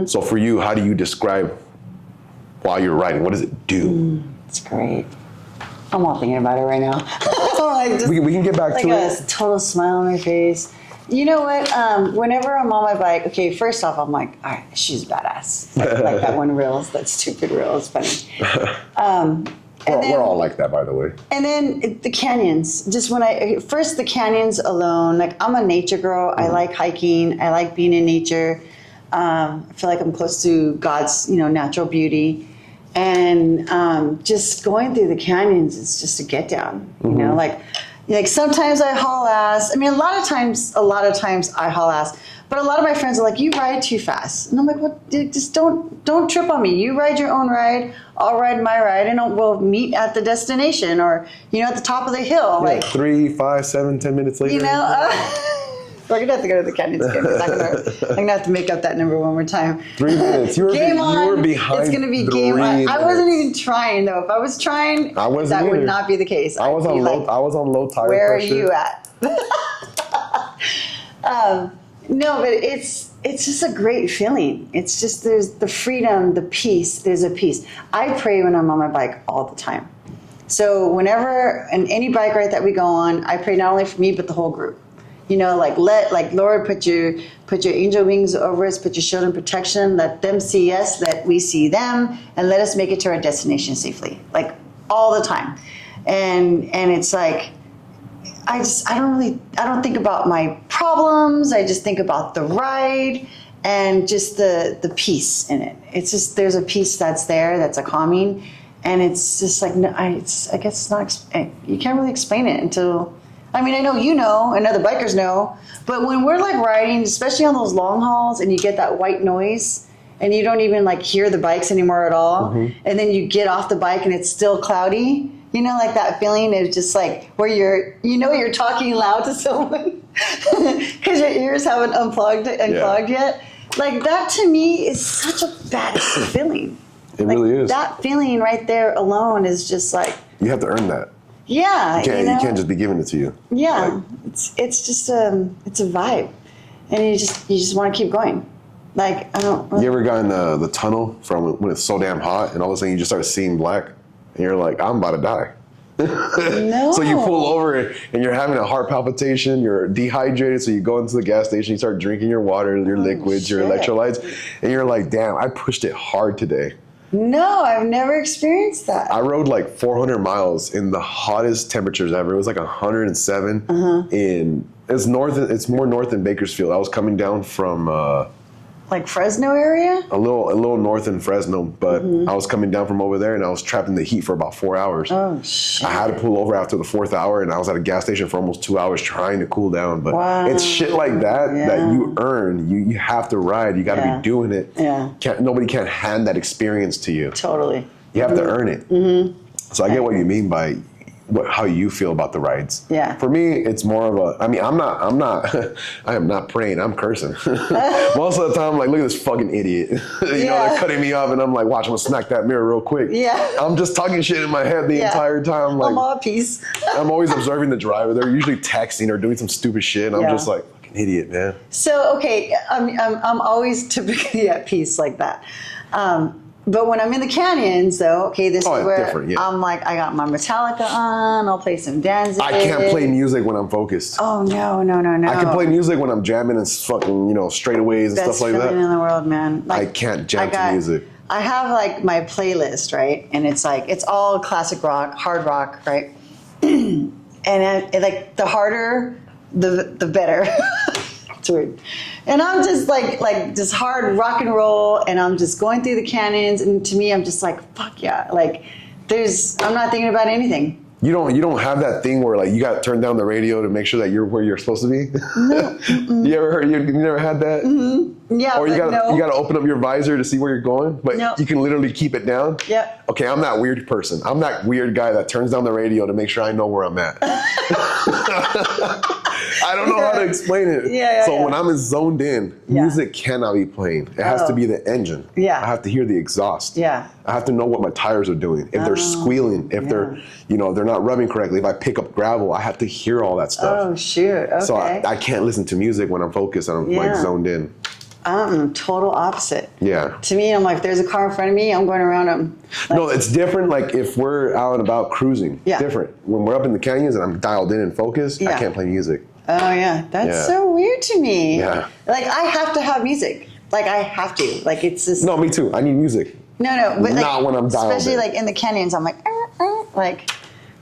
So for you, how do you describe while you're riding? What does it do? It's great. I'm all thinking about it right now. We can get back to it. Like a total smile on my face. You know what? Whenever I'm on my bike, okay, first off, I'm like, all right, she's badass. Like that one reel, that stupid reel is funny. We're all like that, by the way. And then the canyons. Just first the canyons alone. Like I'm a nature girl. I like hiking. I like being in nature. I feel like I'm close to God's, natural beauty. And just going through the canyons is just a get down. Like sometimes I haul ass. I mean, a lot of times I haul ass. But a lot of my friends are like, you ride too fast. And I'm like, well, dude, just don't trip on me. You ride your own ride. I'll ride my ride. And we'll meet at the destination or, at the top of the hill. Yeah, like 3, 5, 7, 10 minutes later. We're going to have to go to the canyons again. I'm going to have to make up that number one more time. 3 minutes. You were behind. It's going to be game on. I wasn't even trying, though. If I was trying, that would not be the case. I was on low tire where pressure. Where are you at? No, but it's just a great feeling. It's just there's the freedom, the peace. There's a peace. I pray when I'm on my bike all the time. So whenever in any bike ride that we go on, I pray not only for me but the whole group. Lord, put your angel wings over us, put your shield and protection, let them see us, that we see them, and let us make it to our destination safely. Like all the time. And it's like I don't think about my problems. I just think about the ride and just the peace in it. It's just, there's a peace that's there, that's a calming. And it's just like, I guess it's not, you can't really explain it until, I know and other bikers know, but when we're like riding, especially on those long hauls and you get that white noise and you don't even like hear the bikes anymore at all. Mm-hmm. And then you get off the bike and it's still cloudy. Like that feeling is just like where you're talking loud to someone because your ears haven't unclogged yet. Like that to me is such a badass feeling. It really is. That feeling right there alone is just like. You have to earn that. Yeah. You can't just be giving it to you. Yeah. Like, it's just it's a vibe. And you just want to keep going. Like, I don't. You ever got in the tunnel from when it's so damn hot and all of a sudden you just start seeing black? And you're like, I'm about to die. No. So you pull over and you're having a heart palpitation, you're dehydrated, so you go into the gas station, you start drinking your water, your liquids, your electrolytes, and you're like, damn, I pushed it hard today. No, I've never experienced that. I rode like 400 miles in the hottest temperatures ever. It was like 107 it's more north in Bakersfield. I was coming down from like Fresno area? A little north in Fresno, but I was coming down from over there and I was trapped in the heat for about 4 hours. Oh, shit. I had to pull over after the 4th hour and I was at a gas station for almost 2 hours trying to cool down. But it's shit like that that you earn. You have to ride. You got to be doing it. Yeah. Nobody can hand that experience to you. Totally. You have to earn it. Mm-hmm. So I get what you mean by how you feel about the rides. Yeah. For me, it's more of I am not praying, I'm cursing. Most of the time I'm like, look at this fucking idiot. They're cutting me off and I'm like, watch, I'm gonna smack that mirror real quick. Yeah. I'm just talking shit in my head the entire time. Like, I'm all peace. I'm always observing the driver. They're usually texting or doing some stupid shit and I'm just like, fucking idiot, man. So, okay, I'm always typically at peace like that. But when I'm in the canyons, though, okay, this is where I'm like, I got my Metallica on, I'll play some Danzig. I can't play music when I'm focused. Oh, no. I can play music when I'm jamming and fucking, straightaways and stuff like that. Best feeling in the world, man. Like, I can't jam to music. I have, like, my playlist, right? And it's, like, it's all classic rock, hard rock, right? And, like, the harder, the better. It's weird. And I'm just like just hard rock and roll, and I'm just going through the canyons, and to me, I'm just like, fuck yeah. Like, I'm not thinking about anything. You don't have that thing where like you got to turn down the radio to make sure that you're where you're supposed to be? No. You never had that? Mm-hmm. Yeah. Or you got to open up your visor to see where you're going, but you can literally keep it down? Yeah. Okay, I'm that weird person. I'm that weird guy that turns down the radio to make sure I know where I'm at. I don't know how to explain it. So when I'm zoned in, music cannot be playing. It has to be the engine. Yeah. I have to hear the exhaust. Yeah. I have to know what my tires are doing. If they're squealing, if they're not rubbing correctly. If I pick up gravel, I have to hear all that stuff. Oh, shoot. Okay. So I can't listen to music when I'm focused and I'm like zoned in. Total opposite. Yeah. To me, I'm like, if there's a car in front of me, I'm going around them. Like, No, it's different. Like if we're out and about cruising, Yeah. different. When we're up in the canyons and I'm dialed in and focused, I Yeah. can't play music. oh yeah, that's Yeah. so weird to me. Yeah. Like I have to have music. Like I have to. Like it's just No, me too. I need music. no. But Not when I'm dialed especially in. like in the canyons, I'm like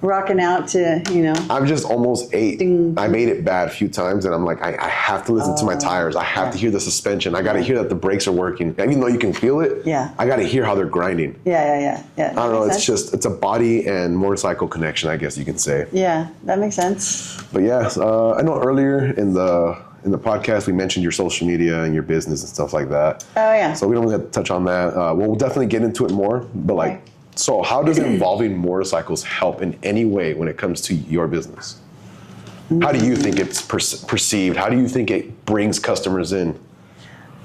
rocking out to I've just almost ate. Ding. I made it bad a few times, and I'm like, I have to listen to my tires. I have to hear the suspension. I got to hear that the brakes are working. Even though you can feel it, Yeah. I got to hear how they're grinding. Yeah. I don't know. It's a body and motorcycle connection, I guess you can say. Yeah, that makes sense. But yeah, I know earlier in the podcast we mentioned your social media and your business and stuff like that. Oh yeah. So we don't have to touch on that. We'll definitely get into it more. But like, Okay. so how does involving motorcycles help in any way when it comes to your business? How do you think it's perceived? How do you think it brings customers in?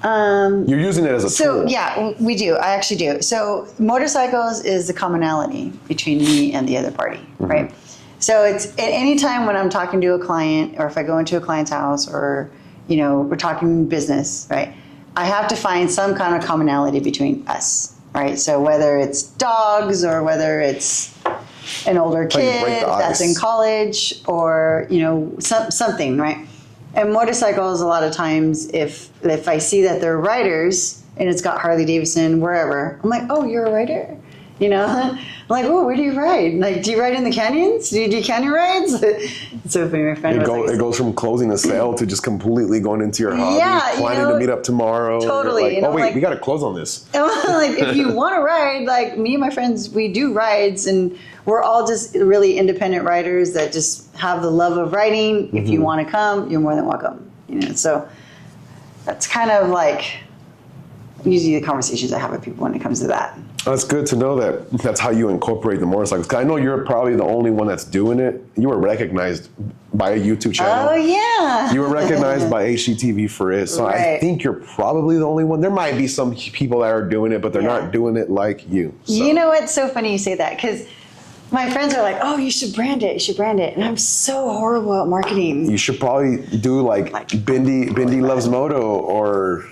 You're using it as a So tool. yeah, we do. I actually do. So motorcycles is the commonality between me and the other party, right? So it's at any time when I'm talking to a client, or if I go into a client's house, or we're talking business, right? I have to find some kind of commonality between us, right? So whether it's dogs, or whether it's an older How you break kid the that's ice. in college, or something, right? And motorcycles, a lot of times, if I see that they're riders and it's got Harley Davidson wherever, I'm like, oh, you're a rider, I'm like, oh, where do you ride? Like, do you ride in the canyons? Do you do canyon rides? It's so funny. My friend was like, It goes from closing a sale to just completely going into your hobby, Yeah, planning to meet up tomorrow. Totally, Like, oh wait, like- we got to close on this. like, if you want to ride, like me and my friends, we do rides, and we're all just really independent riders that just have the love of riding. If you want to come, you're more than welcome. So that's kind of like usually the conversations I have with people when it comes to that. That's good to know that that's how you incorporate the motorcycles. 'Cause I know you're probably the only one that's doing it. You were recognized by a YouTube channel. Oh yeah. You were recognized by HGTV for it. So I Right. think you're probably the only one. There might be some people that are doing it, but they're Yeah. not doing it like you. So. You know what's so funny you say that, because my friends are like, oh, you should brand it. You should brand it. And I'm so horrible at marketing. You should probably do like Bindy Loves Moto, or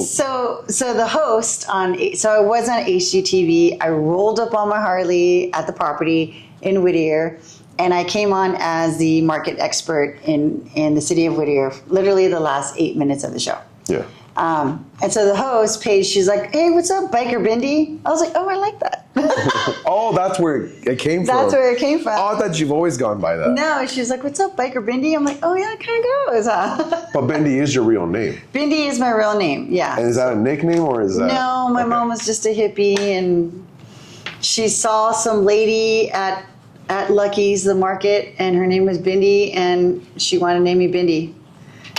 So the host so I was on HGTV. I rolled up on my Harley at the property in Whittier, and I came on as the market expert in the city of Whittier, literally the last 8 minutes of the show. yeah. And so the host, Paige, she's like, hey, what's up, Biker Bindy? I was like, oh, I like that. Oh, that's where it came from. That's where it came from. Oh, I thought you've always gone by that. No, she's like, what's up, Biker Bindy? I'm like, oh, yeah, it kind of goes, huh? But Bindy is your real name. Bindy is my real name, yeah. And is that a nickname, or is that? No, my okay. mom was just a hippie, and she saw some lady at Lucky's, the market, and her name was Bindy, and she wanted to name me Bindy.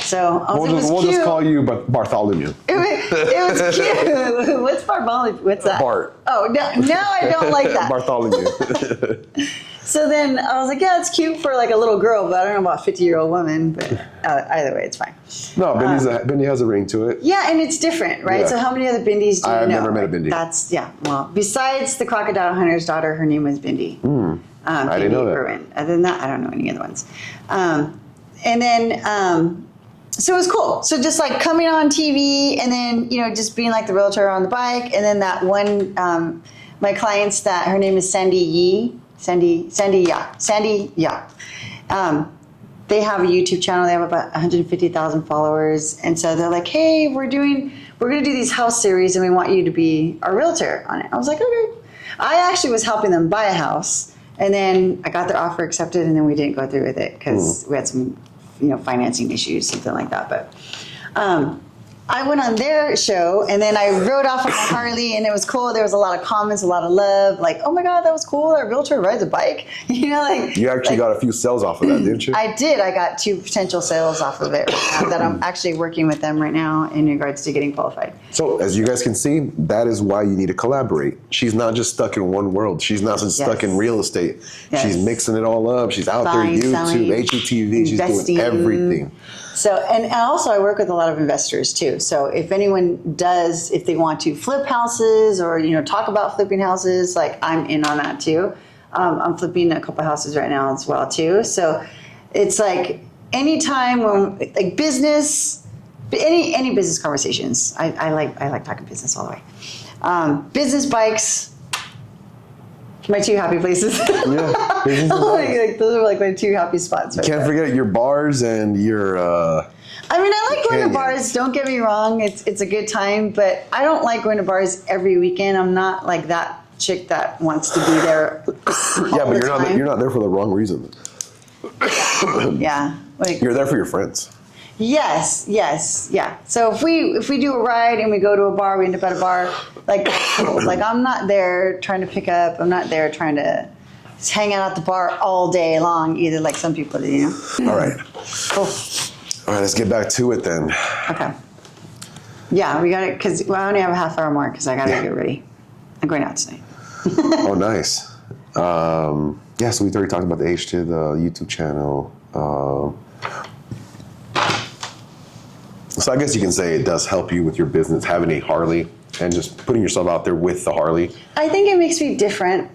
So I was like, it was We'll cute. just call you Bartholomew. It was cute. What's Bartholomew? What's that? Bart. Oh, no, I don't like that. Bartholomew. So then I was like, yeah, it's cute for like a little girl, but I don't know about a 50-year-old woman, but either way, it's fine. No, Bindy has a ring to it. Yeah, and it's different, right? Yeah. So how many other Bindies do you know? I've never met a Bindy. Well, besides the crocodile hunter's daughter, her name was Bindy. I didn't know that. Irwin. Other than that, I don't know any other ones. And then, so it was cool. So just like coming on TV, and then, just being like the realtor on the bike. And then that one, my clients, that her name is Sandy Yee. Sandy Ya. They have a YouTube channel. They have about 150,000 followers. And so they're like, hey, we're going to do these house series, and we want you to be our realtor on it. I was like, okay. I actually was helping them buy a house, and then I got their offer accepted, and then we didn't go through with it because we had some, financing issues, something like that. But I went on their show, and then I rode off on my Harley, and it was cool. There was a lot of comments, a lot of love, like, oh my God, that was cool. Our realtor rides a bike. You actually got a few sales off of that, didn't you? I did. I got 2 potential sales off of it that I'm actually working with them right now in regards to getting qualified. So as you guys can see, that is why you need to collaborate. She's not just stuck in one world. She's not just stuck in real estate. Yes. She's mixing it all up. She's out Buying, there, YouTube, selling, HGTV. She's investing. doing everything. So, and also I work with a lot of investors too. So if anyone if they want to flip houses, or, talk about flipping houses, like I'm in on that too. I'm flipping a couple houses right now as well too. So it's like anytime when like business, any business conversations. I like talking business all the way. Business, bikes, my two happy places. Yeah, business and bikes. like, those are like my two happy spots. Right Can't there. forget your bars and your. I mean, I like going to canyons. bars. Don't get me wrong; it's a good time, but I don't like going to bars every weekend. I'm not like that chick that wants to be there. Yeah, but you're not there for the wrong reason. Yeah, like You're there for your friends. yes, yeah. So if we do a ride and we go to a bar, we end up at a bar. Like I'm not there trying to pick up. I'm not there trying to just hang out at the bar all day long either, like some people do. You know. All right. Cool. All right, let's get back to it then. Okay. Yeah, we got it because I only have a half hour more because I got to get ready. I'm going out tonight. Oh, nice. Yeah, so we already talked about the H to the YouTube channel. So I guess you can say it does help you with your business, having a Harley and just putting yourself out there with the Harley. I think it makes me different.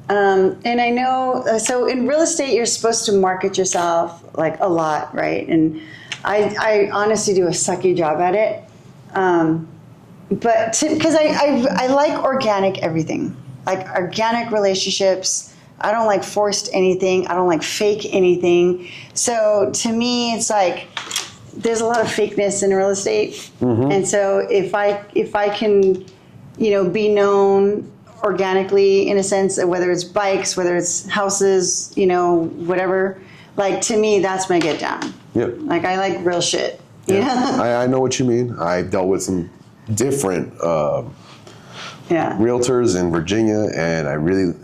And I know, so in real estate, you're supposed to market yourself like a lot, right? And I honestly do a sucky job at it. But because I like organic everything, like organic relationships. I don't like forced anything. I don't like fake anything. So to me, it's like there's a lot of fakeness in real estate. Mm-hmm. And so if I can, be known organically in a sense, whether it's bikes, whether it's houses, whatever, like to me, that's my get down. Yep. Like I like real shit. Yeah. I know what you mean. I've dealt with some different realtors in Virginia, and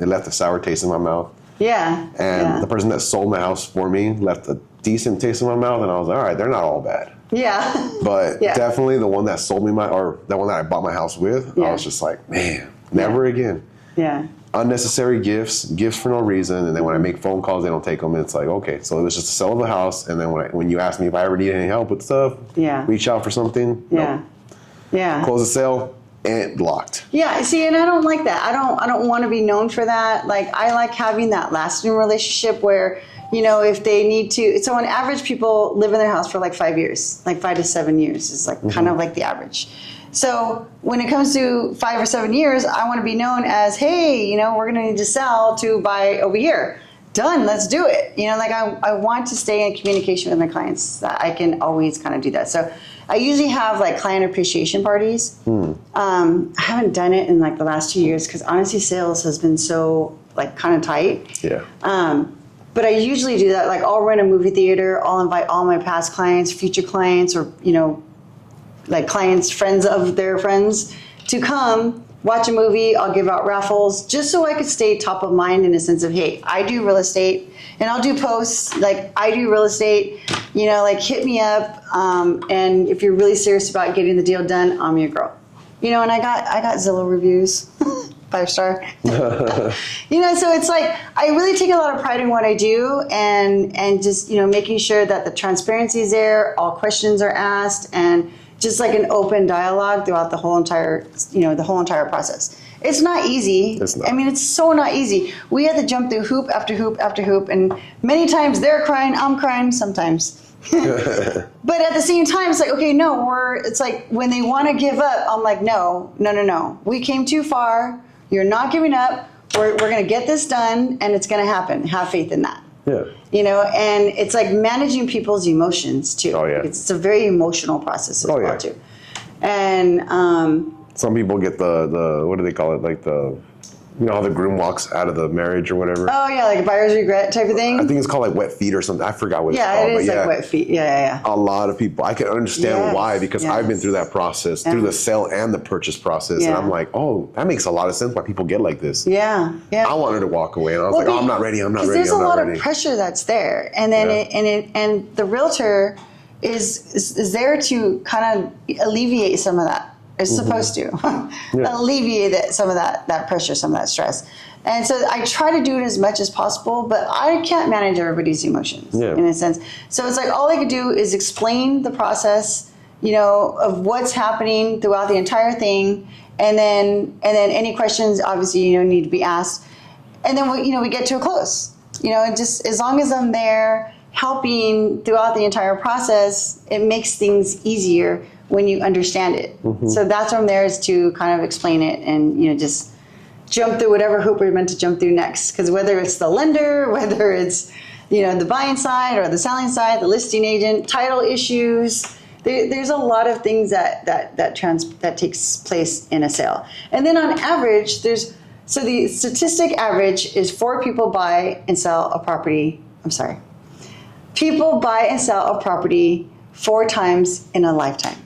it left a sour taste in my mouth. Yeah. And the person that sold my house for me left a decent taste in my mouth, and I was like, all right, they're not all bad. Yeah. But definitely the one that sold me the one that I bought my house with, I was just like, man, never again. Yeah. Unnecessary gifts for no reason, and then when I make phone calls, they don't take them, and it's like, okay, so it was just a sell of the house, and then when you ask me if I ever need any help with stuff, reach out for something, close the sale, and blocked. Yeah, see, and I don't like that. I don't want to be known for that. Like, I like having that lasting relationship where, if they need to, so on average, people live in their house for like 5 years, like 5 to 7 years is like kind of like the average. So when it comes to 5 or 7 years, I want to be known as, hey, we're going to need to sell to buy over here. Done. Let's do it. Like I want to stay in communication with my clients. That I can always kind of do that. So I usually have like client appreciation parties. I haven't done it in like the last 2 years because honestly, sales has been so like kind of tight. Yeah. But I usually do that. Like I'll rent a movie theater. I'll invite all my past clients, future clients, or like clients, friends of their friends to come watch a movie. I'll give out raffles just so I could stay top of mind in a sense of, hey, I do real estate, and I'll do posts like I do real estate, like hit me up. And if you're really serious about getting the deal done, I'm your girl. And I got Zillow reviews, 5-star. So it's like I really take a lot of pride in what I do, and just making sure that the transparency is there, all questions are asked, and just like an open dialogue throughout the whole entire process. It's not easy. It's not. I mean, it's so not easy. We had to jump through hoop after hoop after hoop, and many times they're crying, I'm crying sometimes. But at the same time, it's like, okay, no, it's like when they want to give up, I'm like, no. We came too far. You're not giving up. We're going to get this done, and it's going to happen. Have faith in that. Yeah. And it's like managing people's emotions too. Oh, yeah. It's a very emotional process as well too. And some people get the what do they call it? Like how the groom walks out of the marriage or whatever. Oh yeah, like a buyer's regret type of thing. I think it's called like wet feet or something. I forgot what it's called. Yeah, it is like wet feet. Yeah. A lot of people. I can understand why, because I've been through that process, through the sale and the purchase process, and I'm like, oh, that makes a lot of sense why people get like this. Yeah. I wanted to walk away, and I was like, oh, I'm not ready. Because there's a lot of pressure that's there, and then and the realtor is there to kind of alleviate some of that. It's supposed to alleviate some of that pressure, some of that stress. And so I try to do it as much as possible, but I can't manage everybody's emotions in a sense. So it's like all I could do is explain the process, of what's happening throughout the entire thing, and then any questions obviously need to be asked, and then we get to a close. And just as long as I'm there, helping throughout the entire process, it makes things easier when you understand it. So that's what I'm there is to kind of explain it and, just jump through whatever hoop we're meant to jump through next. Because whether it's the lender, whether it's, the buying side or the selling side, the listing agent, title issues, there's a lot of things that takes place in a sale. And then on average, the statistic average is 4 people buy and sell a property. People buy and sell a property 4 times in a lifetime.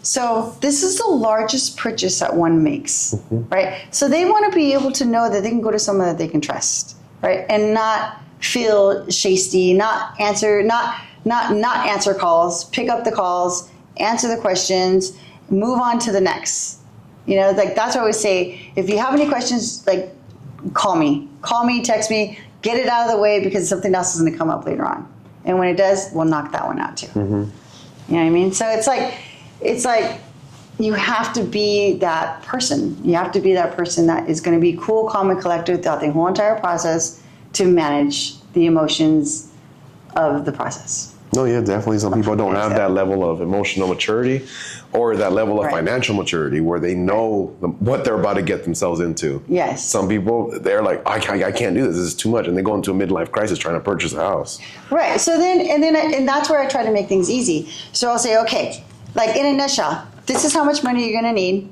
So this is the largest purchase that one makes, right? So they want to be able to know that they can go to someone that they can trust, right? And not feel shasty, not answer calls, pick up the calls, answer the questions, move on to the next. That's what I always say. If you have any questions, call me, text me, get it out of the way because something else is going to come up later on. And when it does, we'll knock that one out too. You know what I mean? So it's like you have to be that person. You have to be that person that is going to be cool, calm, and collected throughout the whole entire process to manage the emotions of the process. No, yeah, definitely. Some people don't have that level of emotional maturity or that level of financial maturity where they know what they're about to get themselves into. Yes. Some people, they're like, I can't do this. This is too much. And they go into a midlife crisis trying to purchase a house. Right. So and that's where I try to make things easy. So I'll say, okay, in a nutshell, this is how much money you're going to need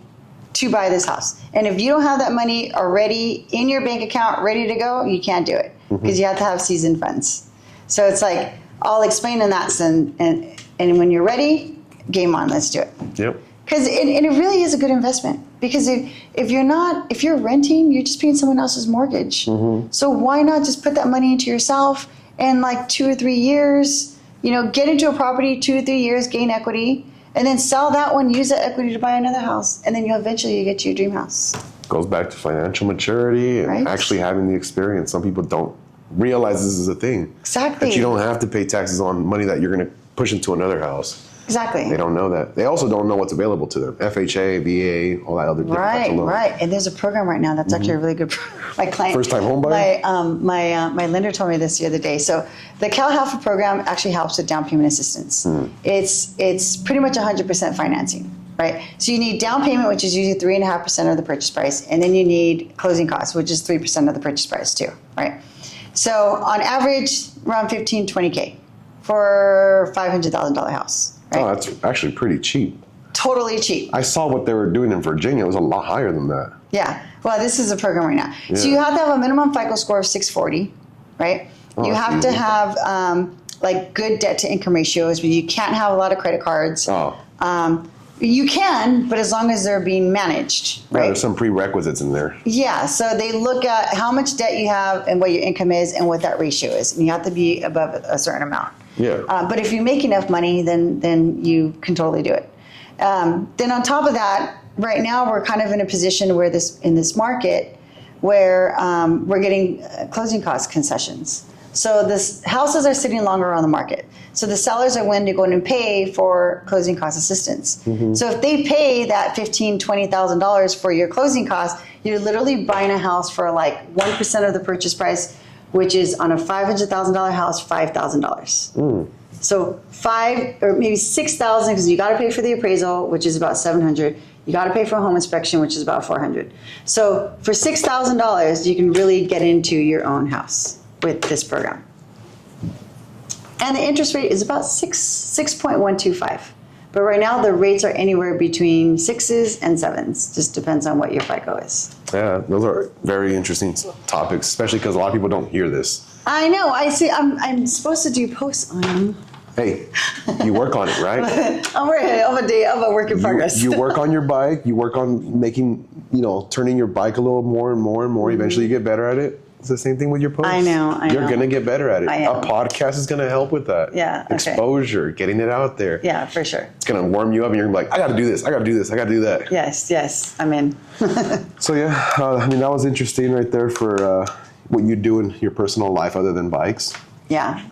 to buy this house. And if you don't have that money already in your bank account, ready to go, you can't do it because you have to have seasoned funds. So it's like, I'll explain in that sense, and when you're ready, game on, let's do it. Yep. Because it really is a good investment. Because if you're renting, you're just paying someone else's mortgage. So why not just put that money into yourself and 2 or 3 years, get into a property, 2 or 3 years, gain equity, and then sell that one, use that equity to buy another house, and then you eventually get to your dream house. Goes back to financial maturity and actually having the experience. Some people don't realize this is a thing. Exactly. That you don't have to pay taxes on money that you're going to push into another house. Exactly. They don't know that. They also don't know what's available to them. FHA, VA, all that other different types of loans. Right. And there's a program right now that's actually a really good program. My client, first-time home buyer? My lender told me this the other day. So the Cal Halfa program actually helps with down payment assistance. It's pretty much 100% financing. Right, so you need down payment, which is usually 3.5% of the purchase price, and then you need closing costs, which is 3% of the purchase price too. Right, so on average, around 15, 20K for $500,000 house. Right? Oh, that's actually pretty cheap. Totally cheap. I saw what they were doing in Virginia. It was a lot higher than that. Yeah, well, this is a program right now. Yeah. So you have to have a minimum FICO score of 640, right? You have to have good debt to income ratios, but you can't have a lot of credit cards. You can, but as long as they're being managed, right? There's some prerequisites in there. Yeah, so they look at how much debt you have and what your income is and what that ratio is. And you have to be above a certain amount. Yeah. But if you make enough money, then you can totally do it. Then on top of that, right now we're kind of in a position where in this market where we're getting closing cost concessions. So the houses are sitting longer on the market. So the sellers are willing to go in and pay for closing cost assistance. So if they pay that $15,000, $20,000 for your closing costs, you're literally buying a house for 1% of the purchase price, which is on a $500,000 house, $5,000. So $5,000 or maybe $6,000 because you got to pay for the appraisal, which is about $700. You got to pay for a home inspection, which is about $400. So for $6,000, you can really get into your own house with this program. And the interest rate is about 6.125. But right now the rates are anywhere between 6s and 7s. Just depends on what your FICO is. Yeah, those are very interesting topics, especially because a lot of people don't hear this. I know. I see. I'm supposed to do posts on them. Hey, you work on it, right? I'm a work in progress. You work on your bike. You work on making, turning your bike a little more and more and more. Eventually you get better at it. It's the same thing with your posts. I know. You're going to get better at it. A podcast is going to help with that. Yeah. Okay. Exposure, getting it out there. Yeah, for sure. It's going to warm you up and you're going to be like, I got to do this. I got to do this. I got to do that. Yes. I'm in. So yeah, that was interesting right there for what you do in your personal life other than bikes. Yeah.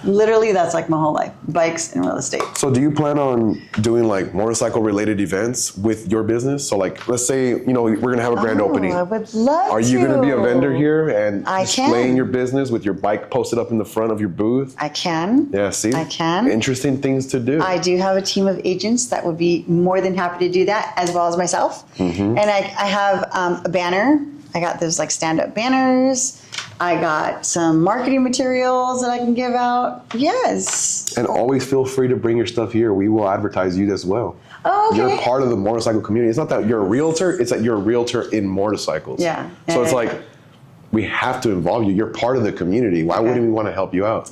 Literally, that's like my whole life, bikes and real estate. So do you plan on doing like motorcycle related events with your business? So like, let's say, you know, we're going to have a grand opening. I would love Are you going to be a vendor here and I displaying can. your business with your bike posted up in the front of your booth? I can. Yeah, see? I can. Interesting things to do. I do have a team of agents that would be more than happy to do that, as well as myself. And I have a banner. I got those like stand-up banners. I got some marketing materials that I can give out. Yes. And always feel free to bring your stuff here. We will advertise you as well. Oh, okay. You're part of the motorcycle community. It's not that you're a realtor, it's that you're a realtor in motorcycles. Yeah. So it's like, we have to involve you. You're part of the community. Why wouldn't we want to help you out?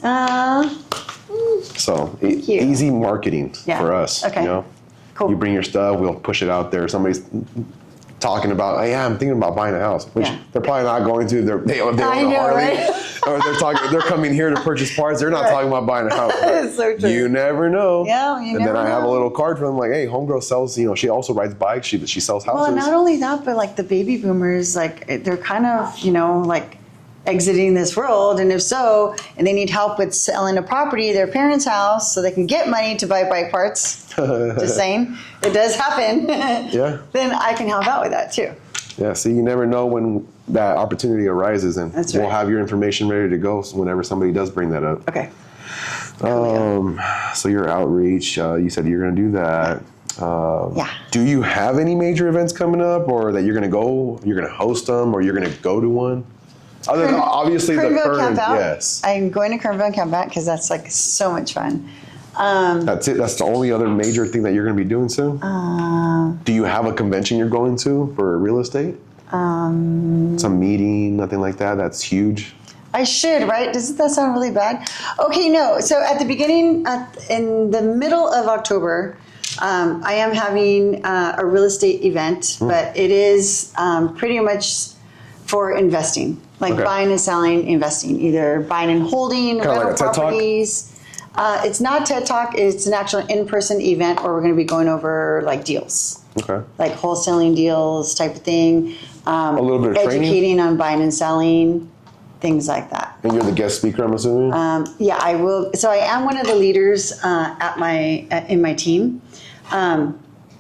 So you. easy marketing for us. Okay. You know? Cool. You bring your stuff, we'll push it out there. Somebody's talking about, hey, I'm thinking about buying a house, which they're probably not going to. They own a Harley, right? or they're coming here to purchase parts. They're not talking about buying a house. It's so true. You never know. Yeah, you and never then I have a know. little card for them, like, hey, homegirl sells. You know, she also rides bikes. She sells houses. Well, not only that, but like the baby boomers, like they're kind of, you know, like exiting this world, and if so, and they need help with selling a property, their parents' house, so they can get money to buy bike parts. Just saying, it does happen. Yeah. Then I can help out with that too. Yeah, see, you never know when that opportunity arises, and That's we'll right. have your information ready to go whenever somebody does bring that up. Okay. So your outreach, you said you're going to do that. Yeah. Do you have any major events coming up, or that you're going to host them, or you're going to go to one? Other than obviously the Kernville current, Camp Out. yes. I'm going to Kernville Camp Out because that's like so much fun. That's it. That's the only other major thing that you're going to be doing soon. Do you have a convention you're going to for real estate? Some meeting, nothing like that. That's huge. I should, right? Doesn't that sound really bad? Okay, no. So at the beginning, in the middle of October, I am having a real estate event, but it is pretty much for investing, like buying and selling, investing, either buying and holding, Kinda like rental a TED Talk? Properties. It's not TED Talk. It's an actual in-person event where we're going to be going over like deals. Okay. Like wholesaling deals type of thing. A little bit of training? Educating on buying and selling, things like that. And you're the guest speaker, I'm assuming? Yeah, I will. So I am one of the leaders in my team.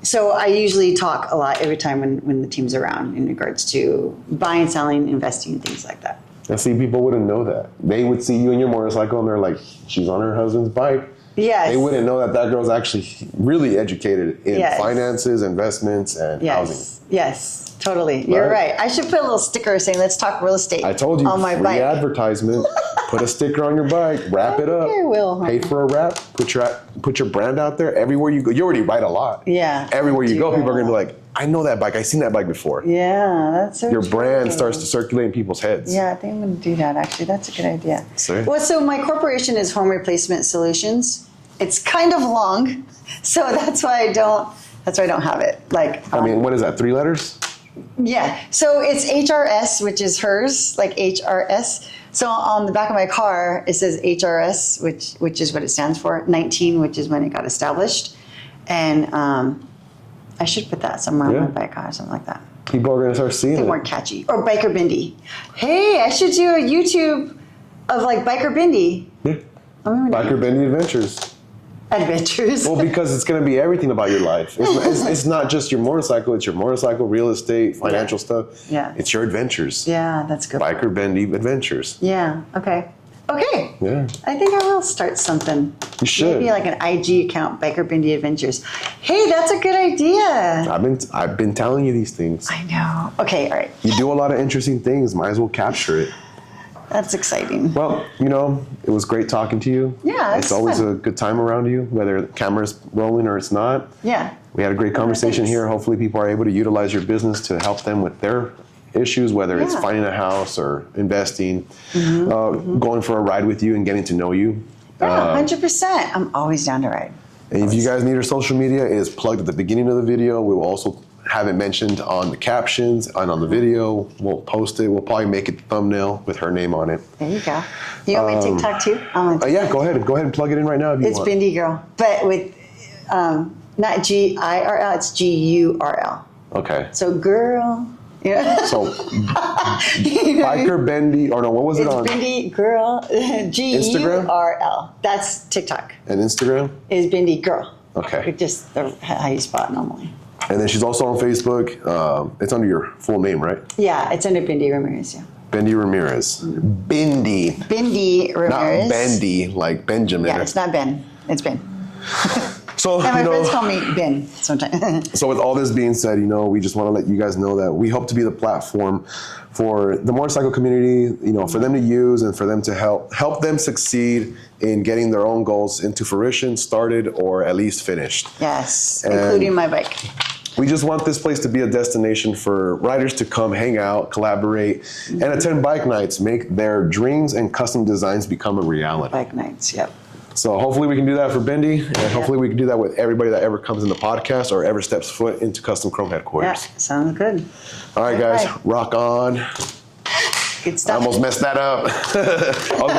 So I usually talk a lot every time when the team's around in regards to buying, selling, investing, things like that. And see, people wouldn't know that. They would see you in your motorcycle and they're like, she's on her husband's bike. Yes. They wouldn't know that girl's actually really educated in Yes. finances, investments, and housing. Yes, totally. You're right. I should put a little sticker saying, let's talk real estate I told you, on my free bike. advertisement. Put a sticker on your bike, wrap it up. I will, huh? Pay for a wrap, put your brand out there everywhere you go. You already ride a lot. Yeah. Everywhere you I go, do people are ride going to a be like, I know that bike. I've seen that bike before. Yeah, that's so Your true. brand starts to circulate in people's heads. Yeah, I think I'm going to do that, actually. That's a good idea. See? Well, so my corporation is Home Replacement Solutions. It's kind of long, so that's why I don't have it. Like, I mean, what is that, 3 letters? yeah. So it's HRS, which is hers, like HRS. So on the back of my car, it says HRS, which is what it stands for. 19, which is when it got established. And I should put that somewhere on my bike or something like that. People are going to start seeing it. More catchy. Or Biker Bindy. Hey, I should do a YouTube of like Biker Bindy. Yeah. Biker Bendy Adventures. Adventures. Well, because it's going to be everything about your life. It's not just your motorcycle. It's your motorcycle, real estate, financial stuff. Yeah. It's your adventures. Yeah, that's good. Biker Bendy Adventures. Yeah, okay. Okay. Yeah. I think I will start something. You should. Maybe like an IG account, Biker Bindy Adventures. Hey, that's a good idea. I've been telling you these things. I know. Okay, all right. You do a lot of interesting things. Might as well capture it. That's exciting. Well, it was great talking to you. Yeah, It's always fun. a good time around you, whether the camera's rolling or it's not. Yeah. We had a great conversation thanks. here. Hopefully people are able to utilize your business to help them with their issues, whether it's Yeah. finding a house or investing, going for a ride with you and getting to know you. Yeah, 100%. I'm always down to ride. And if you guys need our social media, it is plugged at the beginning of the video. We will also have it mentioned on the captions and on the video. We'll post it. We'll probably make it the thumbnail with her name on it. There you go. You want my TikTok too? Yeah, go ahead and plug it in right now if you It's want. BindyGirl, but with not GIRL, it's GURL. Okay. So girl Yeah. So Biker Bendy, or no, what was it on? BindyGirl, GURL. That's TikTok. And Instagram? Is BindyGirl. Okay. Just how you spot normally. And then she's also on Facebook. It's under your full name, right? Yeah, it's under Bindy Ramirez, yeah. Bendy Ramirez. Bindy. Bindy Ramirez. Not Bendy, like Benjamin. Yeah, it's not Ben. It's Ben. So, and my friends call me Ben sometimes. So with all this being said, we just want to let you guys know that we hope to be the platform for the motorcycle community, for them to use and for them to help them succeed in getting their own goals into fruition, started, or at least finished. Yes, including my bike. We just want this place to be a destination for riders to come hang out, collaborate, and attend bike nights, make their dreams and custom designs become a reality. Bike nights, yep. So hopefully we can do that for Bindy, and hopefully we can do that with everybody that ever comes in the podcast or ever steps foot into Custom Chrome headquarters. Yeah, sounds good. All right, guys, rock on. Good stuff. I almost messed that up. I was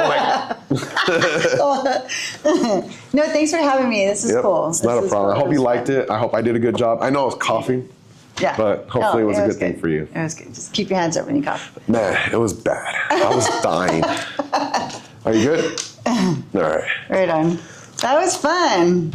like... No, thanks for having me. This is cool. It's not a problem. I hope you liked it. I hope I did a good job. I know I was coughing. Yeah. But hopefully it was a good thing for you. It was good. Just keep your hands up when you cough. Man, it was bad. I was dying. Are you good? All right. Right on. That was fun.